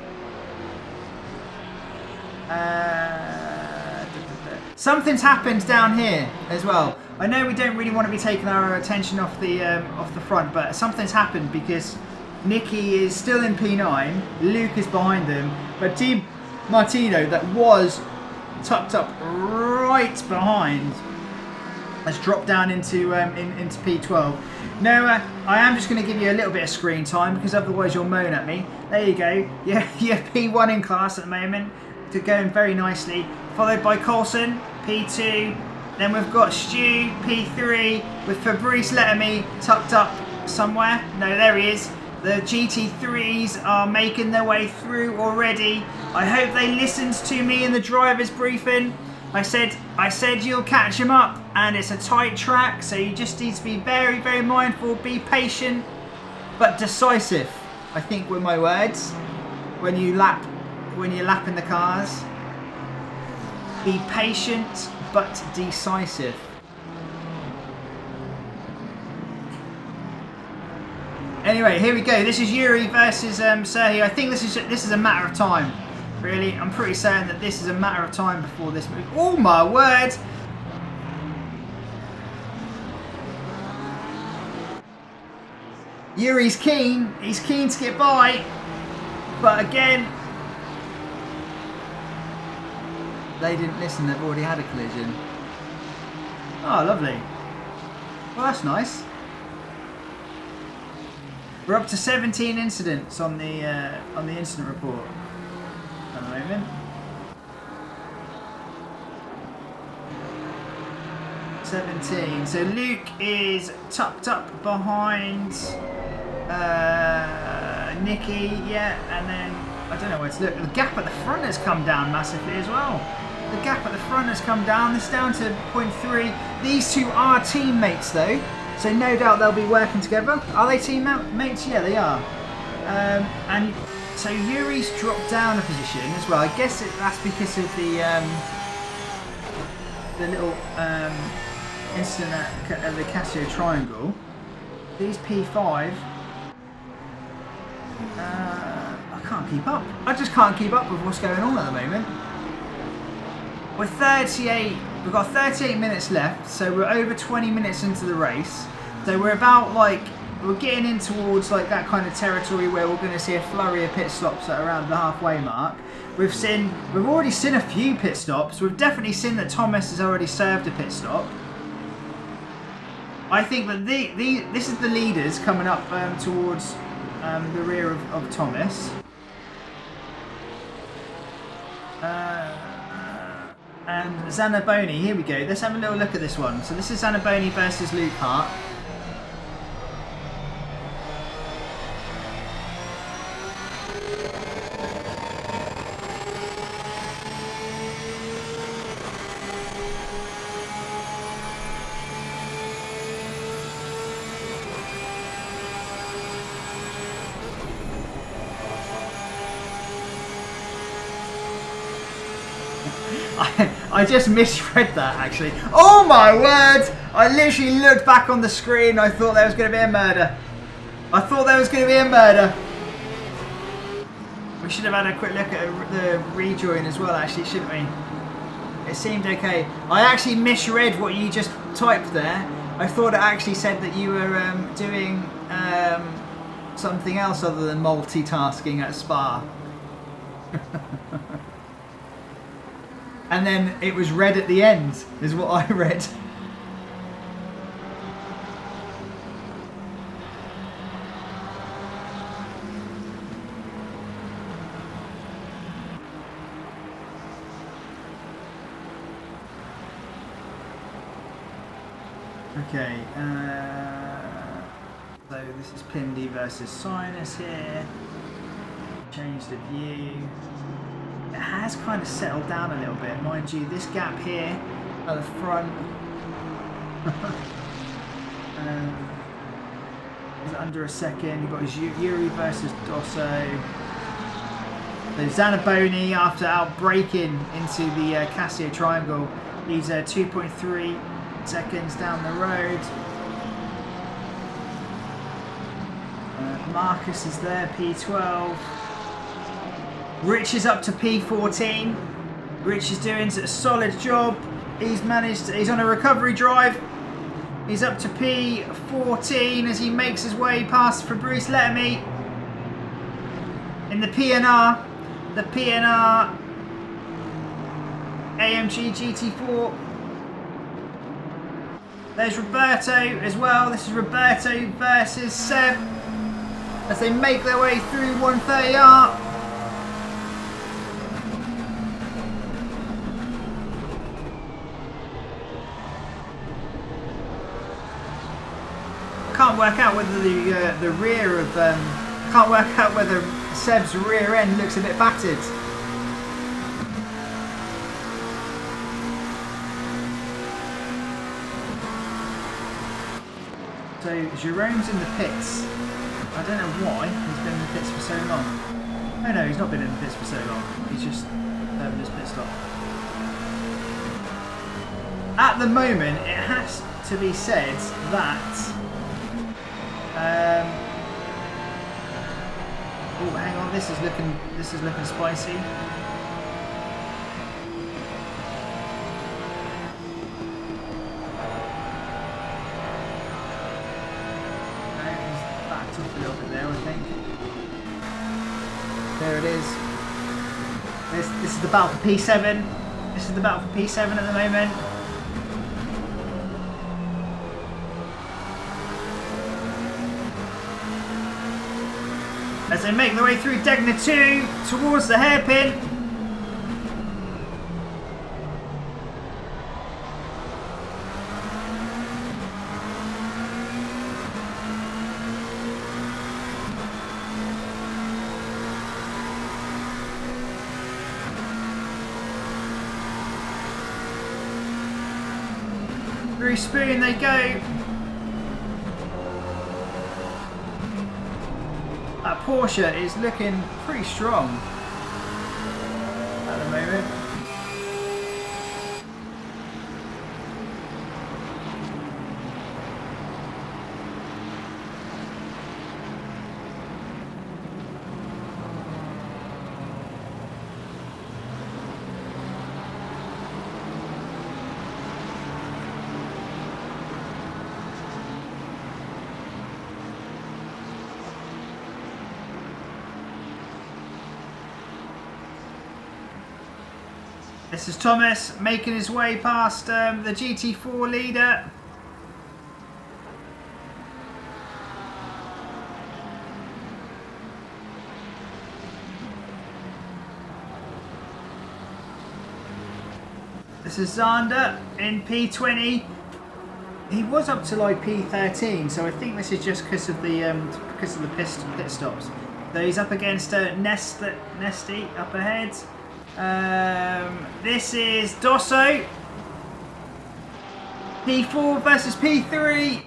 Something's happened down here as well. I know we don't really want to be taking our attention off the front, but something's happened because Nicky is still in P9, Luke is behind him, but Di Martino, that was tucked up right behind, has dropped down into P12. Noah, I am just going to give you a little bit of screen time because otherwise you'll moan at me. There you go. Yeah, you're P1 in class at the moment. Going very nicely, followed by Coulson, P2. Then we've got Stu, P3, with Fabrice Lettermy tucked up somewhere. No, there he is. The GT3s are making their way through already. I hope they listened to me in the driver's briefing. I said you'll catch them up, and it's a tight track, so you just need to be very, very mindful, be patient, but decisive, I think were my words. When you're lapping the cars. Be patient, but decisive. Anyway, here we go. This is Yuri versus Sergio. I think this is a matter of time. Really, I'm pretty certain that this is a matter of time before this move. Oh my word! Yuri's keen. He's keen to get by, but again, they didn't listen. They've already had a collision. Oh, lovely. Well, that's nice. We're up to 17 incidents on the incident report at the moment. So Luke is tucked up behind Nicky, yeah, and then I don't know where to look. The gap at the front has come down massively as well. The gap at the front has come down. It's down to 0.3. These two are teammates though. So no doubt they'll be working together. Are they teammates? Yeah, they are. And so Yuri's dropped down a position as well. I guess that's because of the little incident at the Casio Triangle. These P5, I can't keep up. I just can't keep up with what's going on at the moment. We're 38. We've got 38 minutes left, so we're over 20 minutes into the race. So we're about we're getting in towards like that kind of territory where we're going to see a flurry of pit stops at around the halfway mark. We've already seen a few pit stops. We've definitely seen that Thomas has already served a pit stop. I think that this is the leaders coming up towards the rear of Thomas. And Zanaboni, here we go. Let's have a little look at this one. So this is Zanaboni versus Luke Hart. I just misread that actually. Oh my word! I literally looked back on the screen. I thought there was going to be a murder. I thought there was going to be a murder. We should have had a quick look at the rejoin as well actually, shouldn't we? It seemed okay. I actually misread what you just typed there. I thought it actually said that you were doing something else other than multitasking at Spa. And then it was red at the end, is what I read. Okay, so this is Pindy versus Sinus here. Change the view. It has kind of settled down a little bit, mind you. This gap here at the front is under a second. You've got Yuri versus Dosso. So Zanaboni, after outbraking into the Casio Triangle, he's 2.3 seconds down the road. Marcus is there, P12. Rich is up to P14. Rich is doing a solid job. He's on a recovery drive. He's up to P14 as he makes his way past Fabrice Letamy in the PNR. The PNR AMG GT4. There's Roberto as well. This is Roberto versus Seb as they make their way through 130R. Can't work out whether the rear of Can't work out whether Seb's rear end looks a bit battered. So Jerome's in the pits. I don't know why he's been in the pits for so long. Oh no, he's not been in the pits for so long. He's just having his pit stop. At the moment, it has to be said that. Oh, hang on, this is looking spicy. A little bit there, I think. There it is. This is the battle for P7. This is the battle for P7 at the moment. As they make their way through Degner 2 towards the hairpin. Through Spoon they go. That Porsche is looking pretty strong at the moment. This is Thomas making his way past the GT4 leader. This is Zander in P20. He was up to like P13, so I think this is just because of the pit stops. So he's up against Nesty up ahead. This is Dosso. P4 versus P3.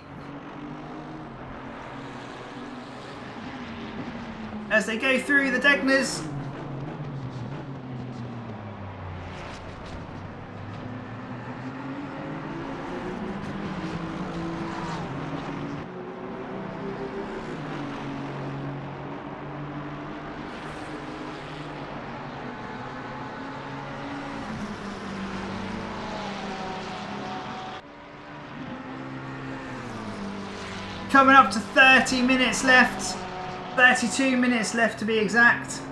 As they go through the Degners. Coming up to 30 minutes left. 32 minutes left to be exact.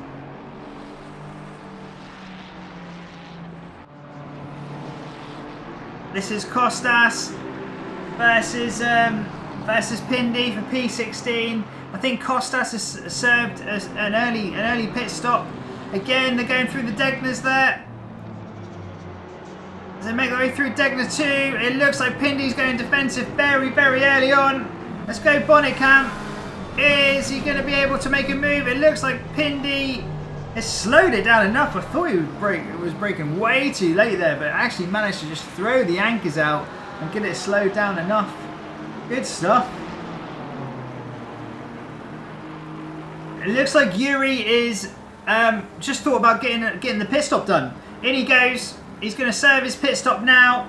This is Costas versus Pindy for P16. I think Costas has served as an early pit stop. Again, they're going through the Degners there. As they make their way through Degner 2, it looks like Pindy's going defensive very, very early on. Let's go Bonnet Camp. Is he going to be able to make a move? It looks like Pindy has slowed it down enough. I thought it was breaking way too late there, but actually managed to just throw the anchors out and get it slowed down enough. Good stuff. It looks like Yuri is just thought about getting the pit stop done. In he goes. He's going to serve his pit stop now.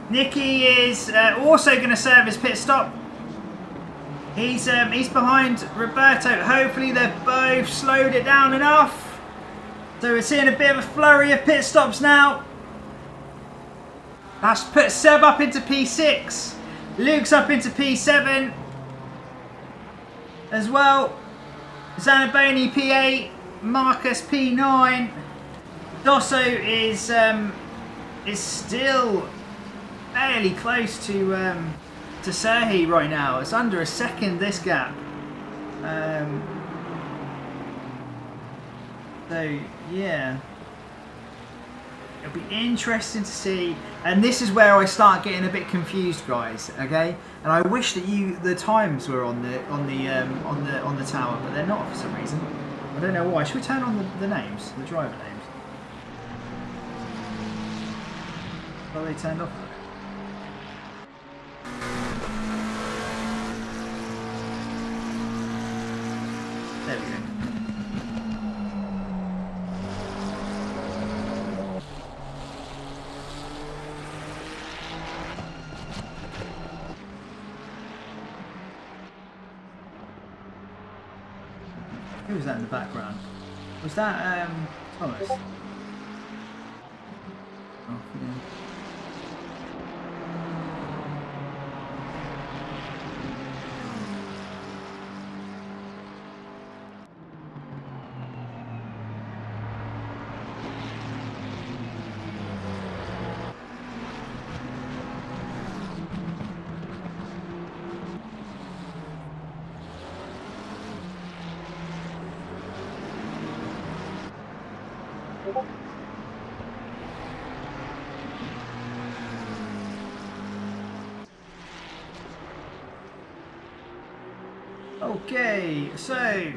Nicky is also going to serve his pit stop. He's behind Roberto. Hopefully they've both slowed it down enough. So we're seeing a bit of a flurry of pit stops now. That's put Seb up into P6. Luke's up into P7 as well. Zanaboni P8. Marcus P9. Dosso is still fairly close to Serhi right now. It's under a second, this gap. So yeah, It'll be interesting to see, and this is where I start getting a bit confused, guys. Okay, and I wish that the times were on the tower, but they're not for some reason. I don't know why. Should we turn on the names, the driver names? Well, they turned off. There we go. Who was that in the background? Was that Thomas? Oh, yeah. Okay, so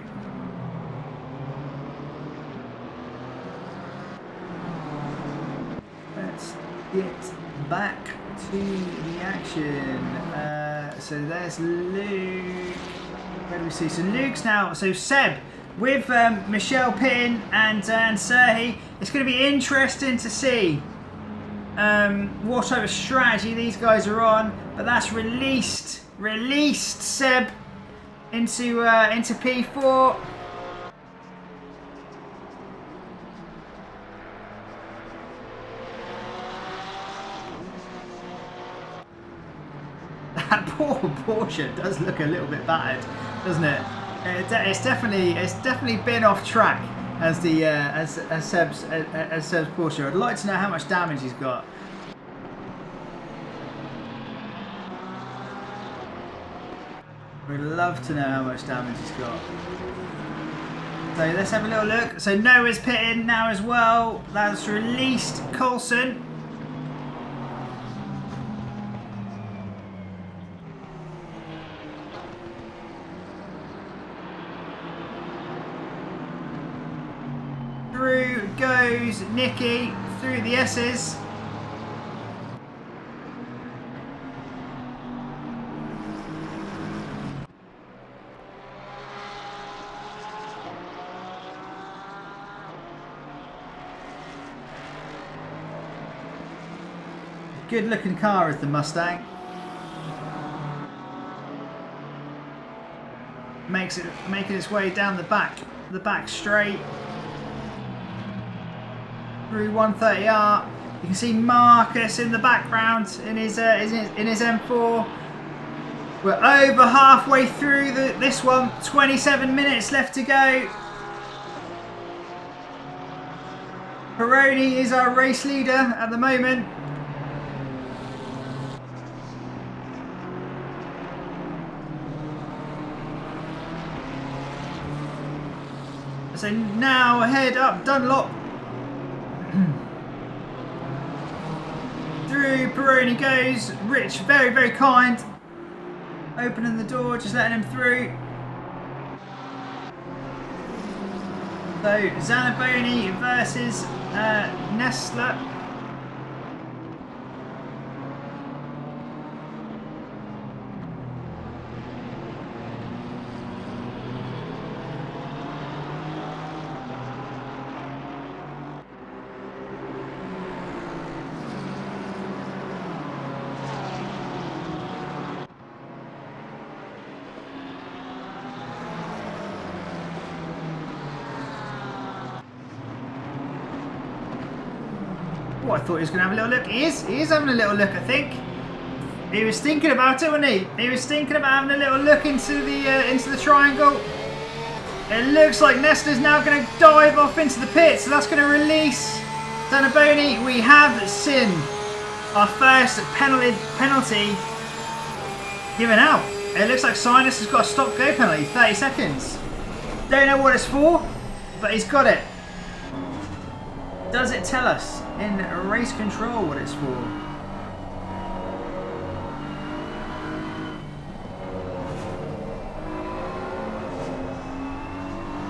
let's get back to the action. So there's Luke. Where do we see? So Luke's now. So Seb with Michelle pitting and Serhi. It's going to be interesting to see what type of strategy these guys are on. But that's released Seb into P4. That poor Porsche does look a little bit battered, doesn't it? It's definitely been off track as the as Seb's Porsche. I'd like to know how much damage he's got. We'd love to know how much damage he's got. So let's have a little look. So Noah's pitting now as well. That's released Coulson. Through goes Nicky, through the S's. Good looking car is the Mustang. Making its way down the back straight. Through 130R. You can see Marcus in the background in his M4. We're over halfway through this one. 27 minutes left to go. Peroni is our race leader at the moment. So now ahead up Dunlop. Through Peroni goes. Rich, very, very kind. Opening the door, just letting him through. So Zanaboni versus Nestler. Oh, I thought he was going to have a little look. He is having a little look, I think. He was thinking about it, wasn't he? He was thinking about having a little look into the triangle. It looks like Nestler's now going to dive off into the pit, so that's going to release Zanaboni. We have seen our first penalty given out. It looks like Sinus has got a stop-go penalty, 30 seconds. Don't know what it's for, but he's got it. Does it tell us in race control what it's for?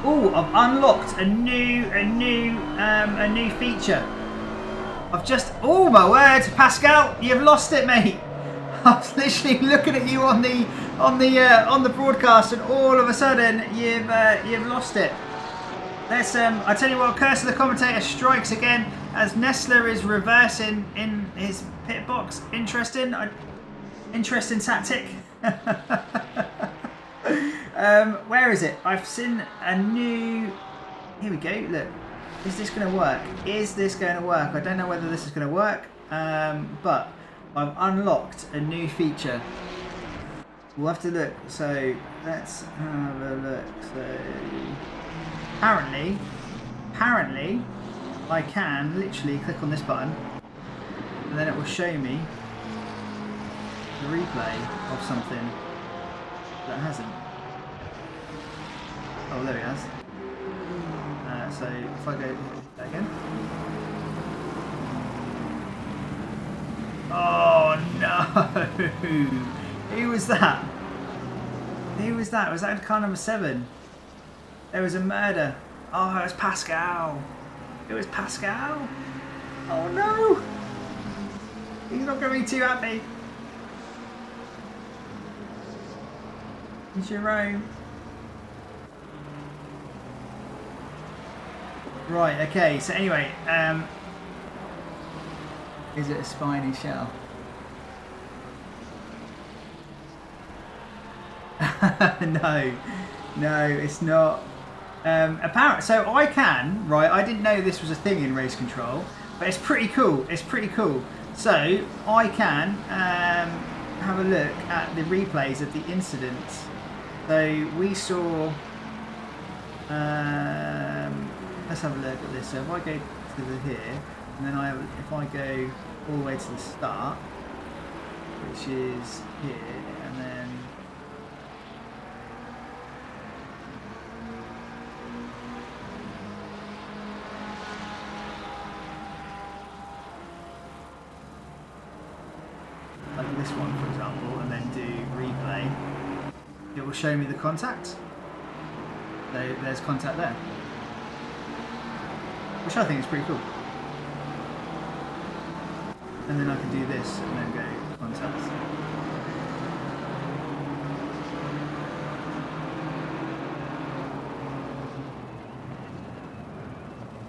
Oh, I've unlocked a new feature. I've just, oh my word, Pascal, you've lost it, mate. I was literally looking at you on the broadcast, and all of a sudden you've lost it. Let's I tell you what, Curse of the Commentator strikes again as Nestler is reversing in his pit box. Interesting tactic. Where is it? I've seen a new. Here we go. Look, is this going to work? Is this going to work? I don't know whether this is going to work, but I've unlocked a new feature. We'll have to look. So let's have a look. So apparently, I can literally click on this button, and then it will show me the replay of something that hasn't. Oh, there he has. So if I go again. Oh no! Who was that? Who was that? Was that car number 7? There was a murder. Oh, it was Pascal. It was Pascal. Oh no! He's not going to be too happy. Jerome. Right, okay, so anyway, is it a spiny shell? No, it's not. Apparently, so I can, right, I didn't know this was a thing in race control, but it's pretty cool, So, I can have a look at the replays of the incidents. So, we saw, let's have a look at this. So if I go to here, and then if I go all the way to the start, which is here, and then like this one, for example, and then do replay, it will show me the contact. So there's contact there, which I think is pretty cool. And then I can do this and then go contacts.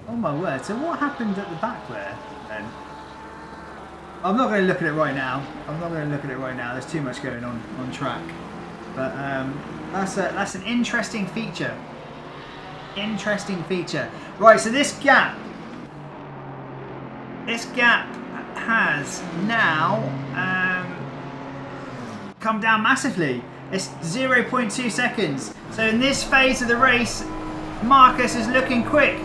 Oh my word, so what happened at the back there then? I'm not going to look at it right now. There's too much going on track. But that's an interesting feature. Right, so this gap has now come down massively. It's 0.2 seconds. So in this phase of the race, Marcus is looking quick.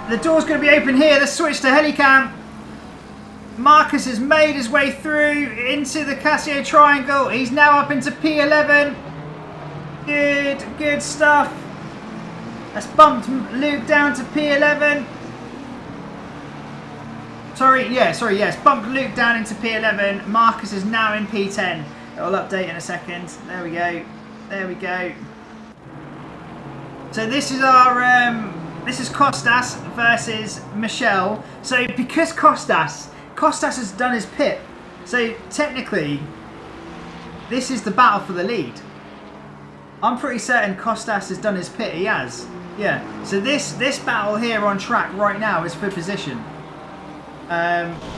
The door's going to be open here. Let's switch to helicam. Marcus has made his way through into the Casio triangle. He's now up into P11. Good stuff. That's bumped Luke down to P11. Yes, bumped Luke down into P11. Marcus is now in P10. It'll update in a second. There we go. So this is our this is Costas versus Michelle. So because Costas has done his pit, so technically this is the battle for the lead. I'm pretty certain Costas has done his pit. He has. Yeah. So this battle here on track right now is for position.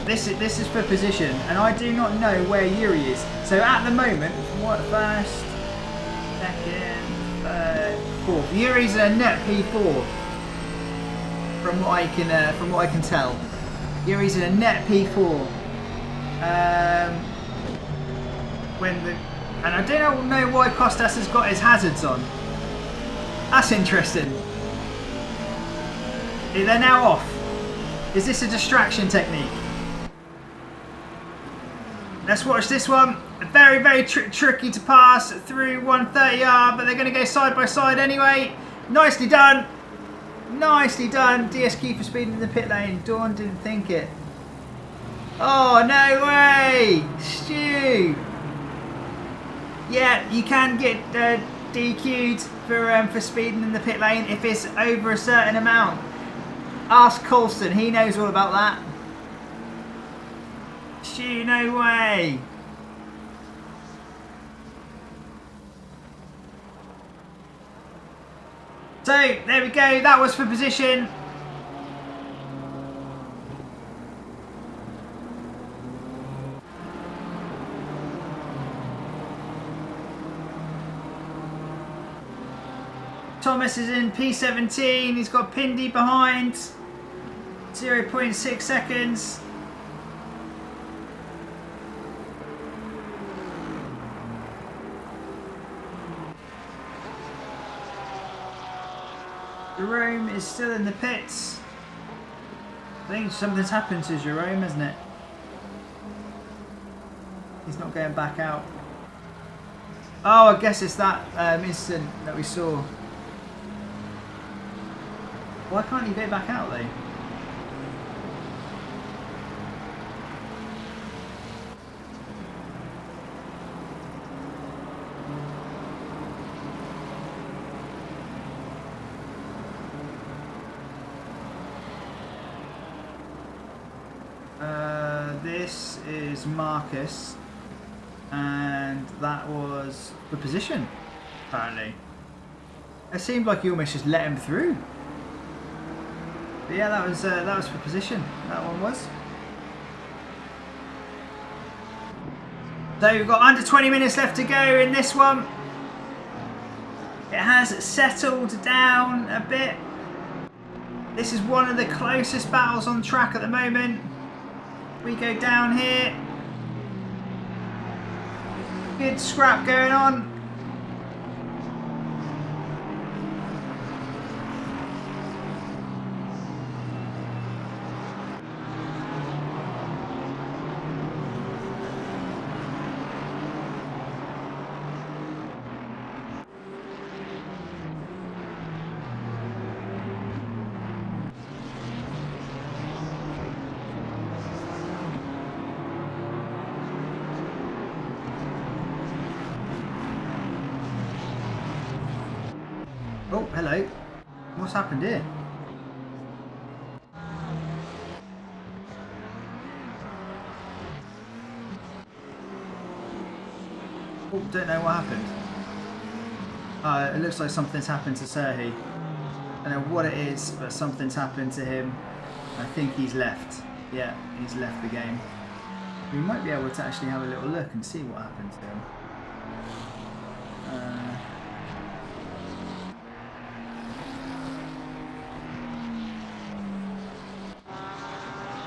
This is for position, and I do not know where Yuri is. So at the moment, what, first, second, third, fourth. Yuri's a net P4. From what I can tell, Yuri's in a net P4. And I don't know why Costas has got his hazards on. That's interesting. They're now off. Is this a distraction technique? Let's watch this one. Very, very tricky to pass through 130R, but they're going to go side by side anyway. Nicely done. Nicely done, Jsky for speeding in the pit lane. Dawn didn't think it. Oh, no way! Stu! Yeah, you can get DQ'd for speeding in the pit lane if it's over a certain amount. Ask Coulson, he knows all about that. Stu, no way! So, there we go, that was for position. Thomas is in P17, he's got Pindy behind, 0.6 seconds. Jerome is still in the pits. I think something's happened to Jerome, hasn't it? He's not going back out. Oh, I guess it's that incident that we saw. Why can't he go back out though? This is Marcus, and that was the position, apparently. It seemed like you almost just let him through. But yeah, that was for position. That one was. So we've got under 20 minutes left to go in this one. It has settled down a bit. This is one of the closest battles on track at the moment. We go down here. Good scrap going on. Oh, hello. What's happened here? Oh, don't know what happened. It looks like something's happened to Serhi. I don't know what it is, but something's happened to him. I think he's left. Yeah, he's left the game. We might be able to actually have a little look and see what happened to him.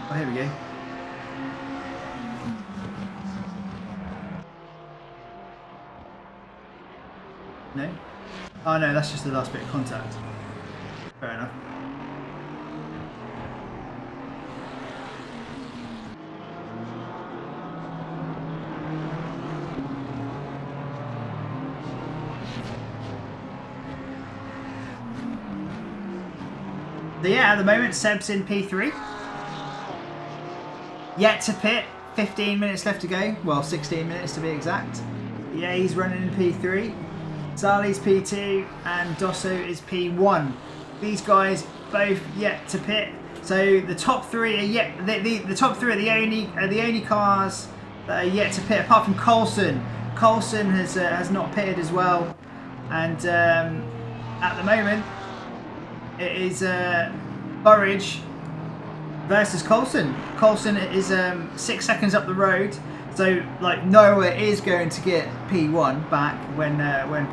Oh, here we go. No? Oh no, that's just the last bit of contact. Fair enough. So yeah, at the moment Seb's in P3. Yet to pit, 15 minutes left to go. Well, 16 minutes to be exact. Yeah, he's running in P3. Sally's P2 and Dosso is P1. These guys both yet to pit. So the top three are yet. The top three are the only cars that are yet to pit, apart from Coulson. Coulson has not pitted as well, and at the moment it is Burridge versus Coulson. Coulson is 6 seconds up the road, so like Noah is going to get P1 back when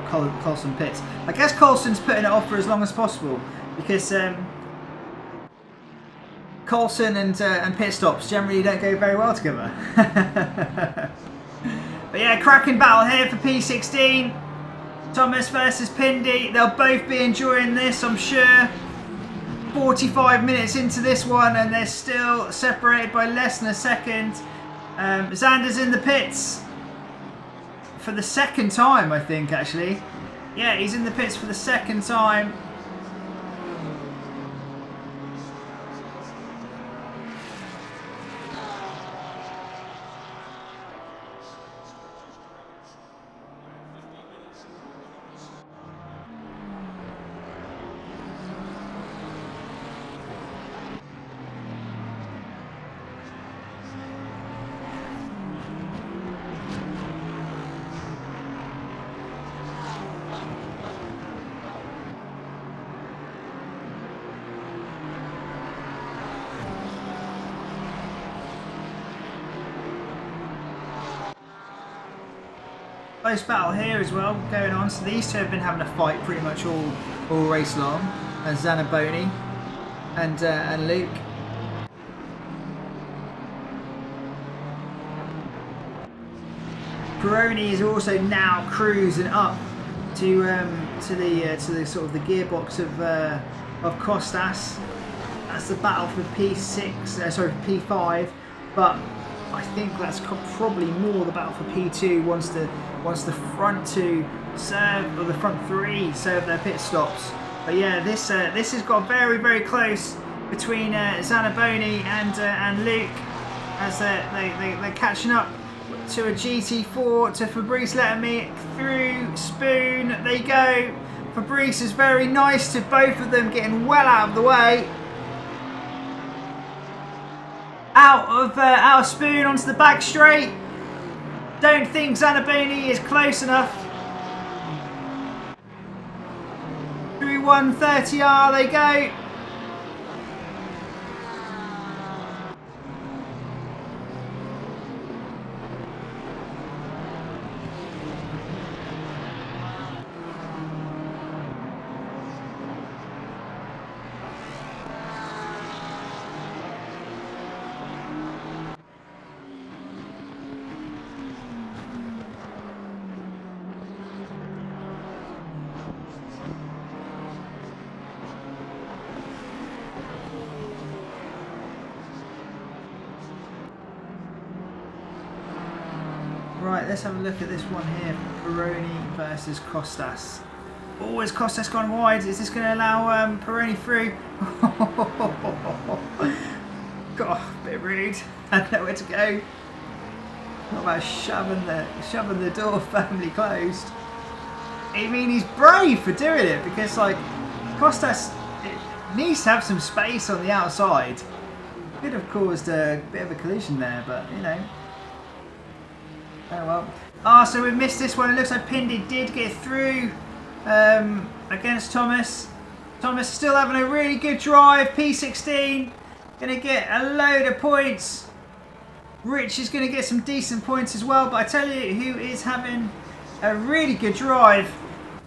Coulson pits. I guess Coulson's putting it off for as long as possible because Coulson and pit stops generally don't go very well together. But yeah, cracking battle here for P16. Thomas versus Pindy. They'll both be enjoying this, I'm sure. 45 minutes into this one and they're still separated by less than a second. Xander's in the pits for the second time, I think, actually. Yeah, he's in the pits for the second time. Close battle here as well going on. So these two have been having a fight pretty much all race long. And Zanaboni and Luke. Pironi is also now cruising up to the sort of the gearbox of Costas. That's the battle for P6, sorry, P5, but I think that's probably more the battle for P2 once the front two serve, or the front three serve their pit stops. But yeah, this has got very close between Zanaboni and Luke as they're catching up to a GT4 to Fabrice Letterme through Spoon. They go. Fabrice is very nice to both of them, getting well out of the way. Out of Spoon onto the back straight. Don't think Zanaboni is close enough. Through 130R they go. Right, let's have a look at this one here. Pironi versus Costas. Oh, has Costas gone wide? Is this going to allow Pironi through? God, a bit rude. I don't know where to go. Not about shoving the door firmly closed. I mean, he's brave for doing it because, like, Costas needs to have some space on the outside. Could have caused a bit of a collision there, but you know. Oh well. Ah, so we've missed this one. It looks like Pindy did get through against Thomas. Thomas still having a really good drive. P16 going to get a load of points. Rich is going to get some decent points as well. But I tell you who is having a really good drive.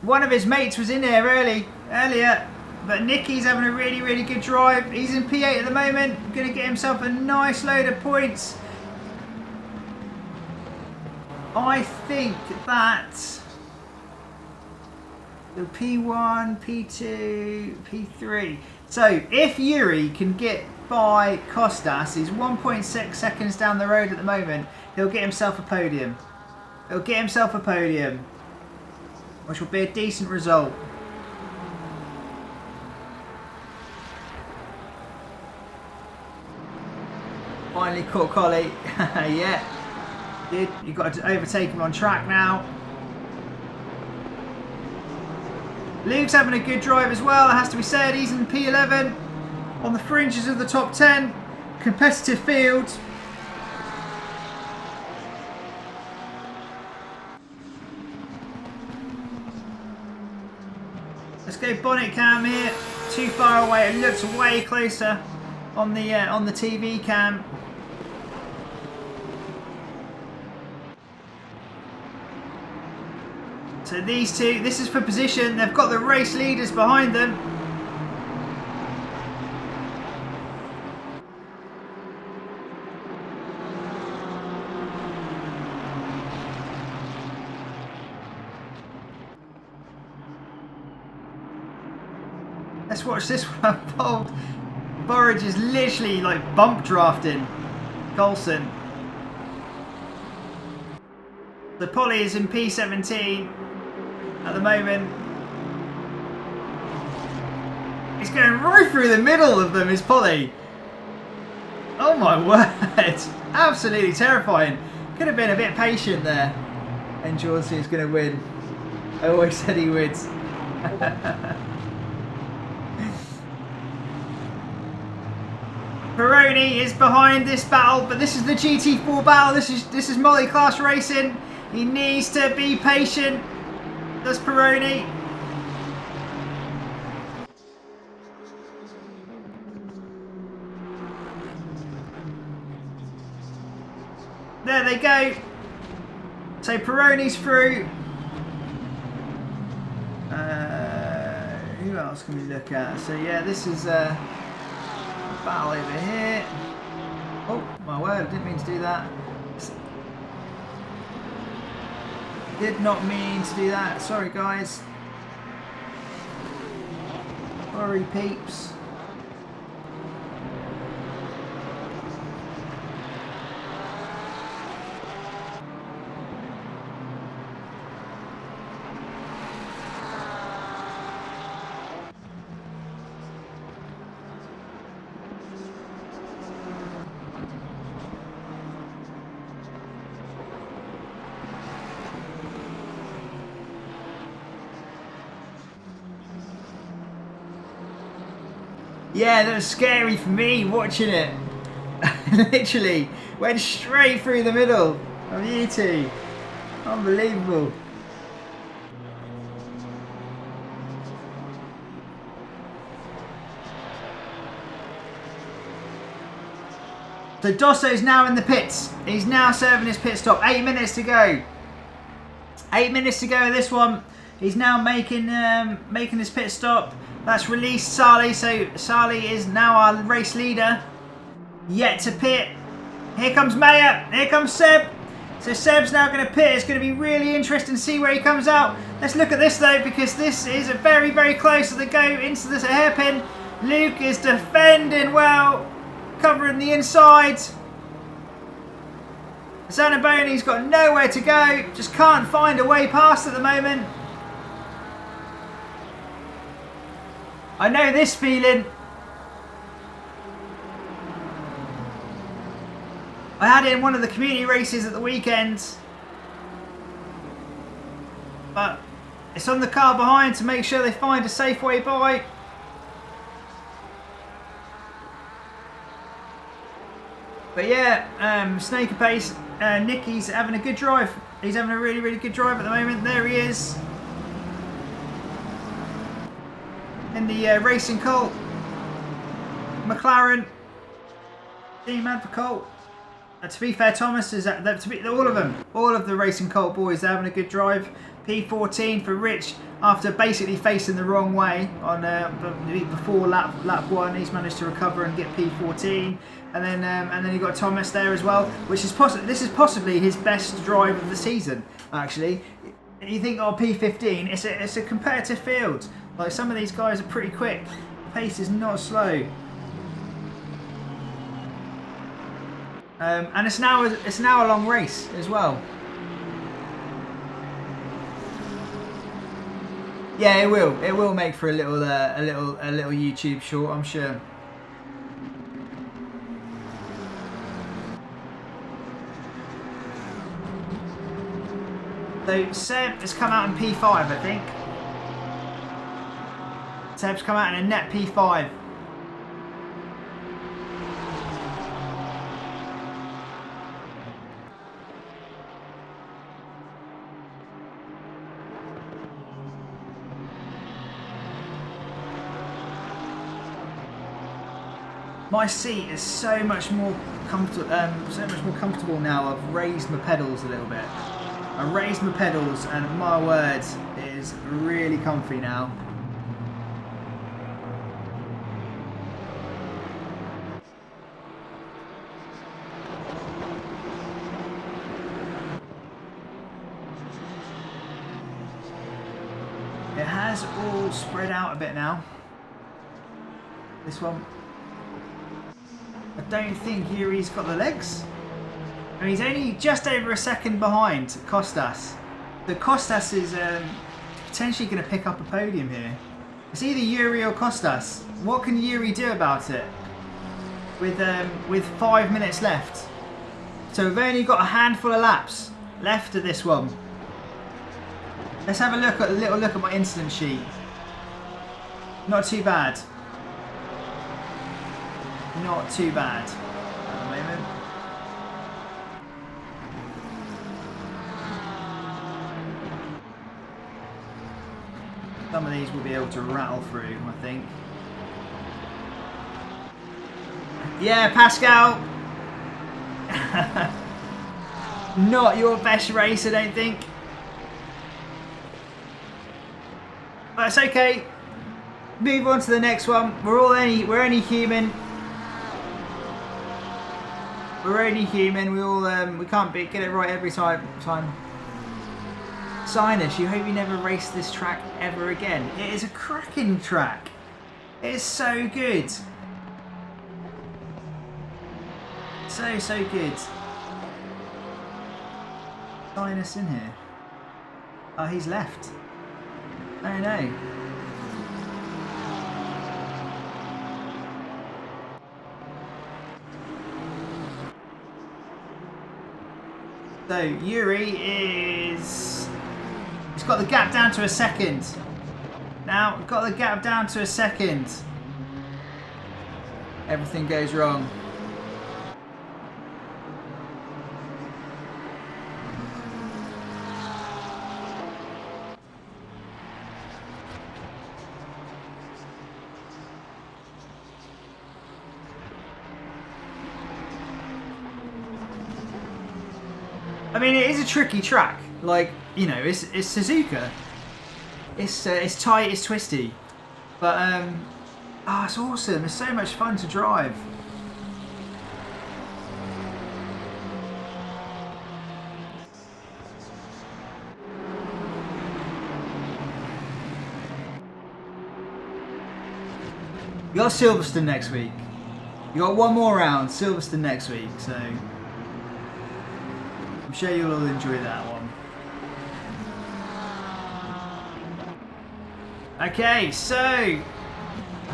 One of his mates was in there earlier. But Nicky's having a really good drive. He's in P8 at the moment. Going to get himself a nice load of points. I think that the P1, P2, P3. So if Yuri can get by Costas, he's 1.6 seconds down the road at the moment. He'll get himself a podium. He'll get himself a podium, which will be a decent result. Finally caught Collie. Yeah. Good. You've got to overtake him on track now. Luke's having a good drive as well, that has to be said. He's in P11 on the fringes of the top 10. Competitive field. Let's go bonnet cam here. Too far away. It looks way closer on the TV cam. So these two, this is for position. They've got the race leaders behind them. Let's watch this one unfold. Burridge is literally like bump drafting Coulson. The Polly is in P17 at the moment. He's going right through the middle of them, is Polly. Oh my word. Absolutely terrifying. Could have been a bit patient there. And Jsky is going to win. I always said he would. Pironi is behind this battle, but this is the GT4 battle. This is multi-class racing. He needs to be patient. That's Pironi. There they go. So Peroni's through. Who else can we look at? So yeah, this is a battle over here. Oh my word, I didn't mean to do that. Did not mean to do that. Sorry guys. Sorry peeps. Yeah, that was scary for me watching it. Literally went straight through the middle of you two. Unbelievable. So Dosso's now in the pits. He's now serving his pit stop. 8 minutes to go. 8 minutes to go in this one. He's now making his pit stop. That's released Sali, so Sali is now our race leader. Yet to pit. Here comes Maya. Here comes Seb. So Seb's now going to pit. It's going to be really interesting to see where he comes out. Let's look at this though, because this is very, very close to the go into this hairpin. Luke is defending well, covering the inside. Zanaboni's got nowhere to go. Just can't find a way past at the moment. I know this feeling. I had it in one of the community races at the weekend. But it's on the car behind to make sure they find a safe way by. But yeah, Snaker Pace, Nicky's having a good drive. He's having a really, really good drive at the moment. There he is. In the Racing Colt, McLaren, Team Advocate. To be fair, Thomas is all of them, all of the Racing Colt boys are having a good drive. P14 for Rich after basically facing the wrong way on before lap 1. He's managed to recover and get P14, and then you got Thomas there as well, which is this is possibly his best drive of the season. Actually, you think P15? It's a competitive field. Like, some of these guys are pretty quick. The pace is not slow. And it's now a long race as well. Yeah, it will make for a little YouTube short, I'm sure. So Seb has come out in P5, I think. Seb's come out in a net P5. My seat is so much more comfortable now. I've raised my pedals a little bit. I raised my pedals, and my word, it is really comfy now. It has all spread out a bit now. This one. I don't think Yuri's got the legs. I mean, he's only just over a second behind Kostas. So Kostas is potentially going to pick up a podium here. It's either Yuri or Kostas. What can Yuri do about it? With 5 minutes left. So we've only got a handful of laps left of this one. Let's have a little look at my incident sheet. Not too bad. Not too bad at the moment. Some of these will be able to rattle through, I think. Yeah, Pascal. Not your best race, I don't think. But it's okay. Move on to the next one. We're only human. We're only human. We can't get it right every time. Sinus, you hope you never race this track ever again. It is a cracking track. It is so good. So good. Sinus in here. Oh, he's left. Oh no. So Yuri he's got the gap down to a second. Now, got the gap down to a second. Everything goes wrong. I mean, it is a tricky track. Like, you know, it's Suzuka. It's tight, it's twisty, but it's awesome. It's so much fun to drive. You got Silverstone next week. You got one more round, Silverstone next week, so I'm sure you'll all enjoy that one. Okay, so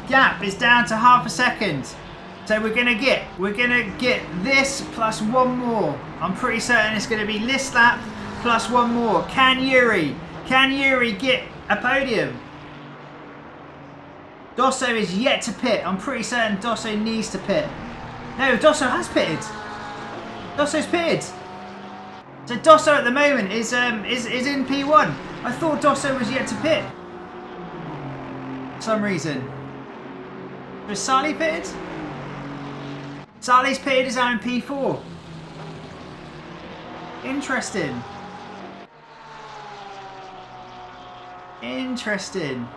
gap is down to half a second. So we're gonna get this plus one more. I'm pretty certain it's gonna be this lap plus one more. Can Yuri get a podium? Dosso is yet to pit. I'm pretty certain Dosso needs to pit. No, Dosso has pitted. Dosso's pitted. So Dosso at the moment is in P1. I thought Dosso was yet to pit. For some reason. Was Sally pitted? Sally's pitted is out in P4. Interesting. Interesting.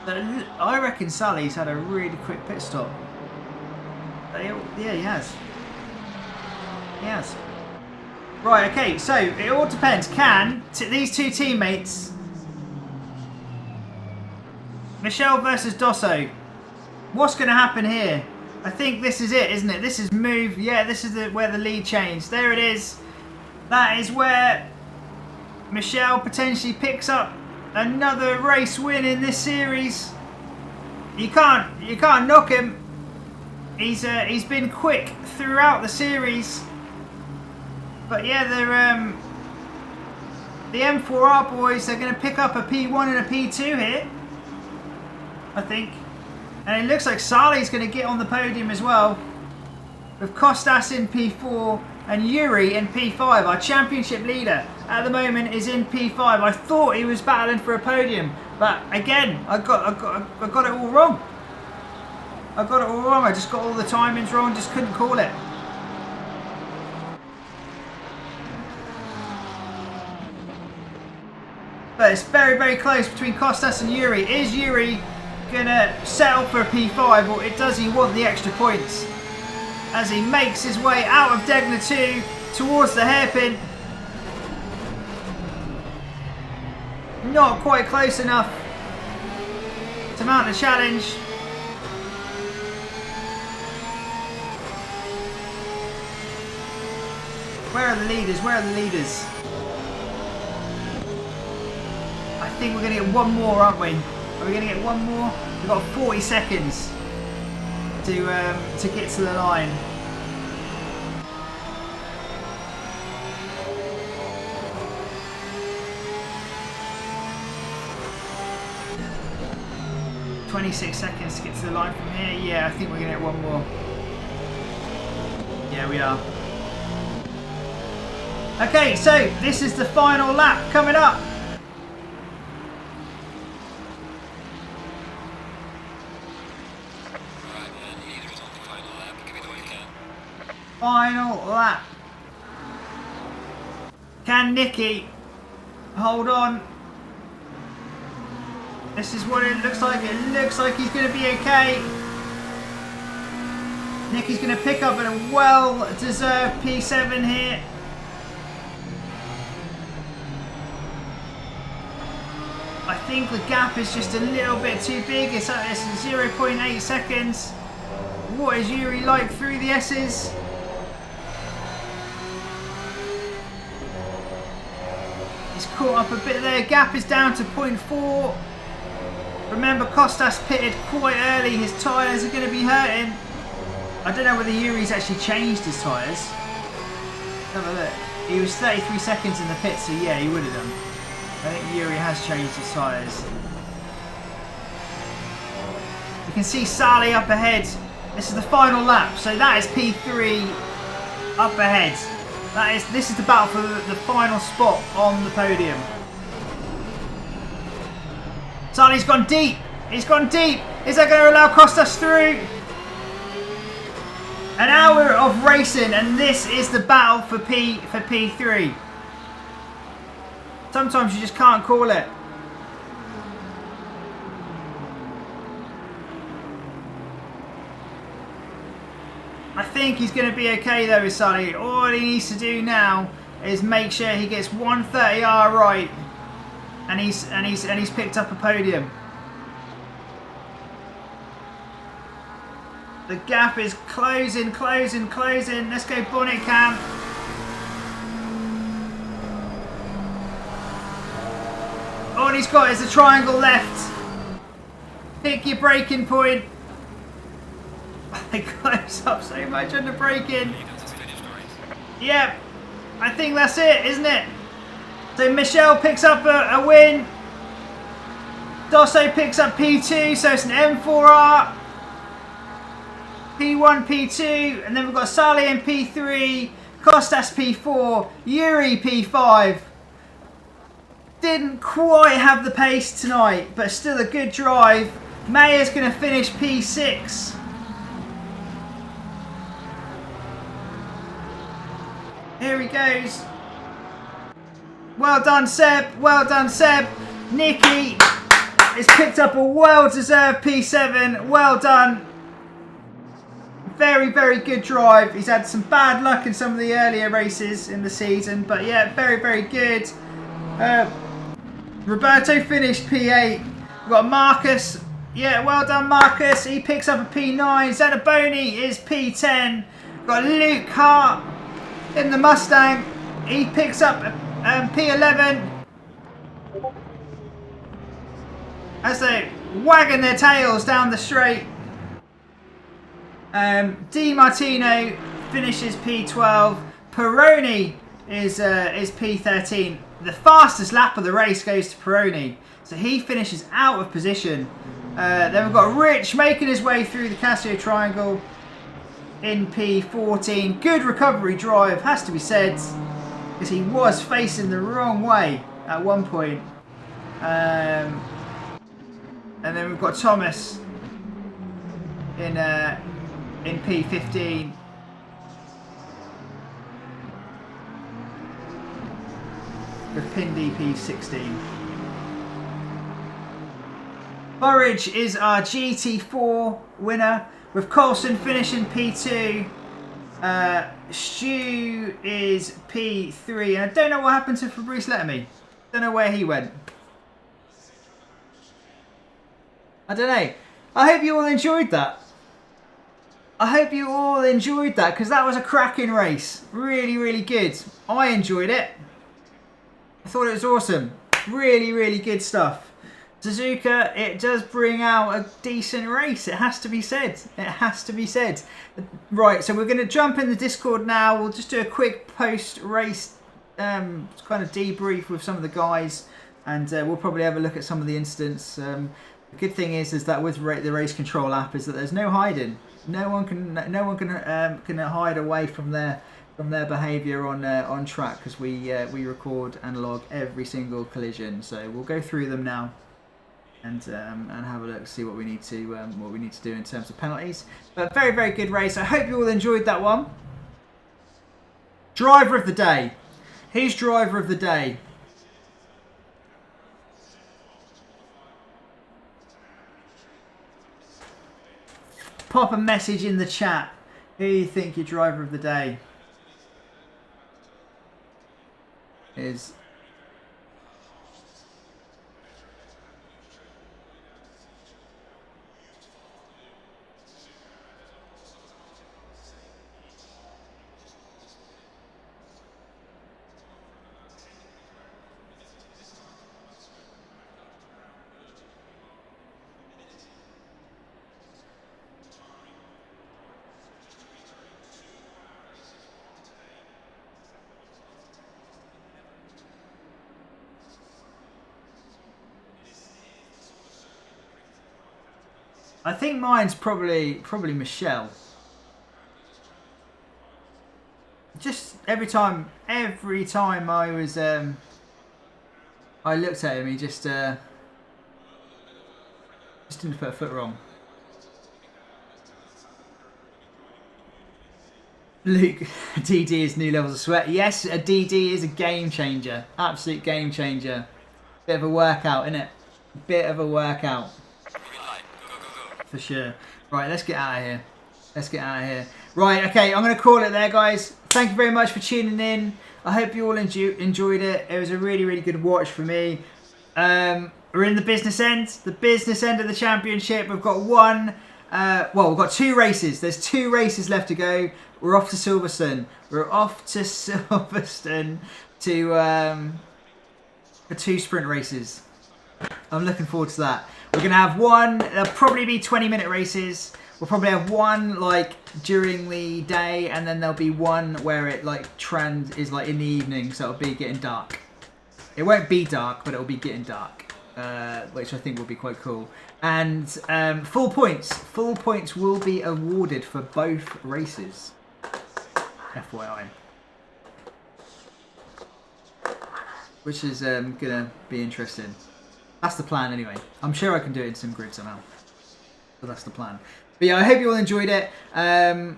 I reckon Sally's had a really quick pit stop. Yeah, he has. He has. Right, okay, so it all depends. Can these two teammates, Michelle versus Dosso, what's going to happen here? I think this is it, isn't it? This is move. Yeah, this is where the lead changed. There it is. That is where Michelle potentially picks up another race win in this series. You can't knock him. He's been quick throughout the series. But yeah, the M4R boys are going to pick up a P1 and a P2 here, I think. And it looks like Sally's going to get on the podium as well, with Kostas in P4 and Yuri in P5. Our championship leader at the moment is in P5. I thought he was battling for a podium, but again, I got it all wrong. I got it all wrong. I just got all the timings wrong. Just couldn't call it. But it's very, very close between Kostas and Yuri. Is Yuri gonna settle for a P5, or does he want the extra points? As he makes his way out of Degner 2 towards the hairpin. Not quite close enough to mount a challenge. Where are the leaders? Where are the leaders? I think we're going to get one more, aren't we? Are we going to get one more? We've got 40 seconds to get to the line. "26 seconds to get to the line from here." Yeah, I think we're going to get one more. Yeah, we are. Okay, so this is the final lap coming up. Final lap. Can Nicky hold on? This is what it looks like. It looks like he's going to be okay. Nicky's going to pick up a well-deserved P7 here. I think the gap is just a little bit too big. It's 0.8 seconds. What is Yuri like through the S's? He's caught up a bit there. Gap is down to 0.4. Remember, Kostas pitted quite early. His tyres are going to be hurting. I don't know whether Yuri's actually changed his tyres. Have a look. He was 33 seconds in the pit, so yeah, he would have done. I think Yuri has changed his tyres. You can see Sally up ahead. This is the final lap, so that is P3 up ahead. This is the battle for the final spot on the podium. Sally's gone deep. He's gone deep. Is that going to allow Kostas through? An hour of racing, and this is the battle for P3. Sometimes you just can't call it. I think he's going to be okay though with Sully. All he needs to do now is make sure he gets 130R right, and he's picked up a podium. The gap is closing, closing, closing. Let's go bonnet cam. All he's got is a triangle left. Pick your braking point. They close up so much on the braking. Yep, I think that's it, isn't it? So Michelle picks up a win. Dosso picks up P2, so it's an M4R. P1, P2, and then we've got Sally in P3, Kostas P4, Yuri P5. Didn't quite have the pace tonight, but still a good drive. Mayer's going to finish P6. Here he goes. Well done, Seb. Well done, Seb. Nicky has picked up a well-deserved P7. Well done. Very, very good drive. He's had some bad luck in some of the earlier races in the season, but yeah, very, very good. Roberto finished P8. We've got Marcus. Yeah, well done, Marcus. He picks up a P9. Zanaboni is P10. We've got Luke Hart in the Mustang. He picks up P11. As they wagging their tails down the straight. Di Martino finishes P12. Peroni is P13. The fastest lap of the race goes to Peroni, so he finishes out of position. Then we've got Rich making his way through the Casio Triangle in P14. Good recovery drive, has to be said, because he was facing the wrong way at one point. And then we've got Thomas in P15. With Pindi P16. Burridge is our GT4 winner, with Coulson finishing P2. Stu is P3, and I don't know what happened to Fabrice Lettermy. Don't know where he went. I don't know. I hope you all enjoyed that. I hope you all enjoyed that, because that was a cracking race. Really, really good. I enjoyed it. I thought it was awesome. Really, really good stuff. Suzuka, it does bring out a decent race. It has to be said. It has to be said. Right, so we're going to jump in the Discord now. We'll just do a quick post-race kind of debrief with some of the guys, and we'll probably have a look at some of the incidents. The good thing is that with the race control app is that there's no hiding. No one can hide away from their behaviour on track, because we record and log every single collision. So we'll go through them now and have a look, see what we need to do in terms of penalties. But very, very good race. I hope you all enjoyed that one. Driver of the day. Who's driver of the day? Pop a message in the chat. Who do you think your driver of the day is? I think mine's probably Michelle. Just every time I was I looked at him, he just didn't put a foot wrong. Luke, DD is new levels of sweat. Yes, a DD is a game changer, absolute game changer. Bit of a workout, innit? Bit of a workout. For sure. Right, let's get out of here. Let's get out of here. Right, okay, I'm going to call it there, guys. Thank you very much for tuning in. I hope you all enjoyed it. It was a really, really good watch for me. We're in the business end of the championship. We've got we've got 2 races. There's 2 races left to go. We're off to Silverstone. We're off to Silverstone for 2 sprint races. I'm looking forward to that. We're going to have one, there'll probably be 20-minute races. We'll probably have one like during the day, and then there'll be one where it like is like in the evening, so it'll be getting dark. It won't be dark, but it'll be getting dark, which I think will be quite cool. And full points will be awarded for both races. FYI. Which is going to be interesting. That's the plan anyway. I'm sure I can do it in SimGrid somehow. But that's the plan. But yeah, I hope you all enjoyed it. I'll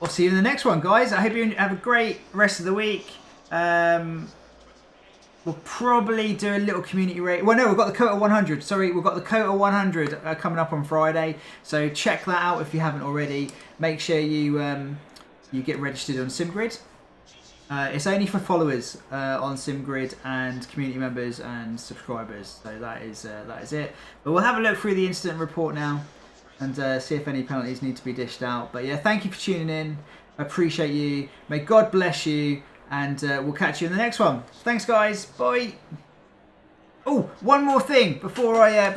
see you in the next one, guys. I hope you have a great rest of the week. We'll probably do a little community race. Well, no, we've got the Kota 100. Sorry, we've got the Kota 100 coming up on Friday. So check that out if you haven't already. Make sure you get registered on SimGrid. It's only for followers on SimGrid and community members and subscribers. So that is it. But we'll have a look through the incident report now and see if any penalties need to be dished out. But yeah, thank you for tuning in. I appreciate you. May God bless you, and we'll catch you in the next one. Thanks, guys. Bye. Oh, one more thing before I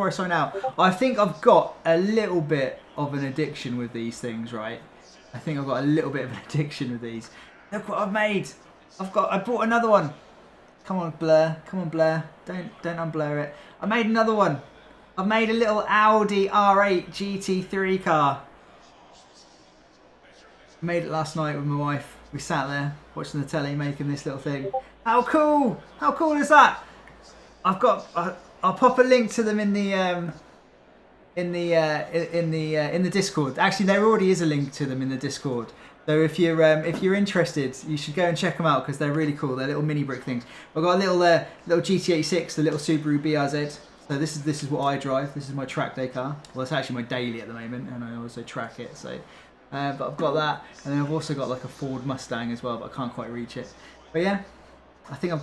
sign out. I think I've got a little bit of an addiction with these things, right? I think I've got a little bit of an addiction with these. Look what I've made. I bought another one. Come on, Blur. Come on, Blur. Don't unblur it. I made another one. I've made a little Audi R8 GT3 car. Made it last night with my wife. We sat there watching the telly, making this little thing. How cool! How cool is that? I'll pop a link to them in the Discord. Actually, there already is a link to them in the Discord. So if you're interested, you should go and check them out because they're really cool. They're little mini brick things. I've got a little GT86, the little Subaru BRZ. So this is what I drive. This is my track day car. Well, it's actually my daily at the moment, and I also track it. So, but I've got that, and then I've also got like a Ford Mustang as well, but I can't quite reach it. But yeah, I think I've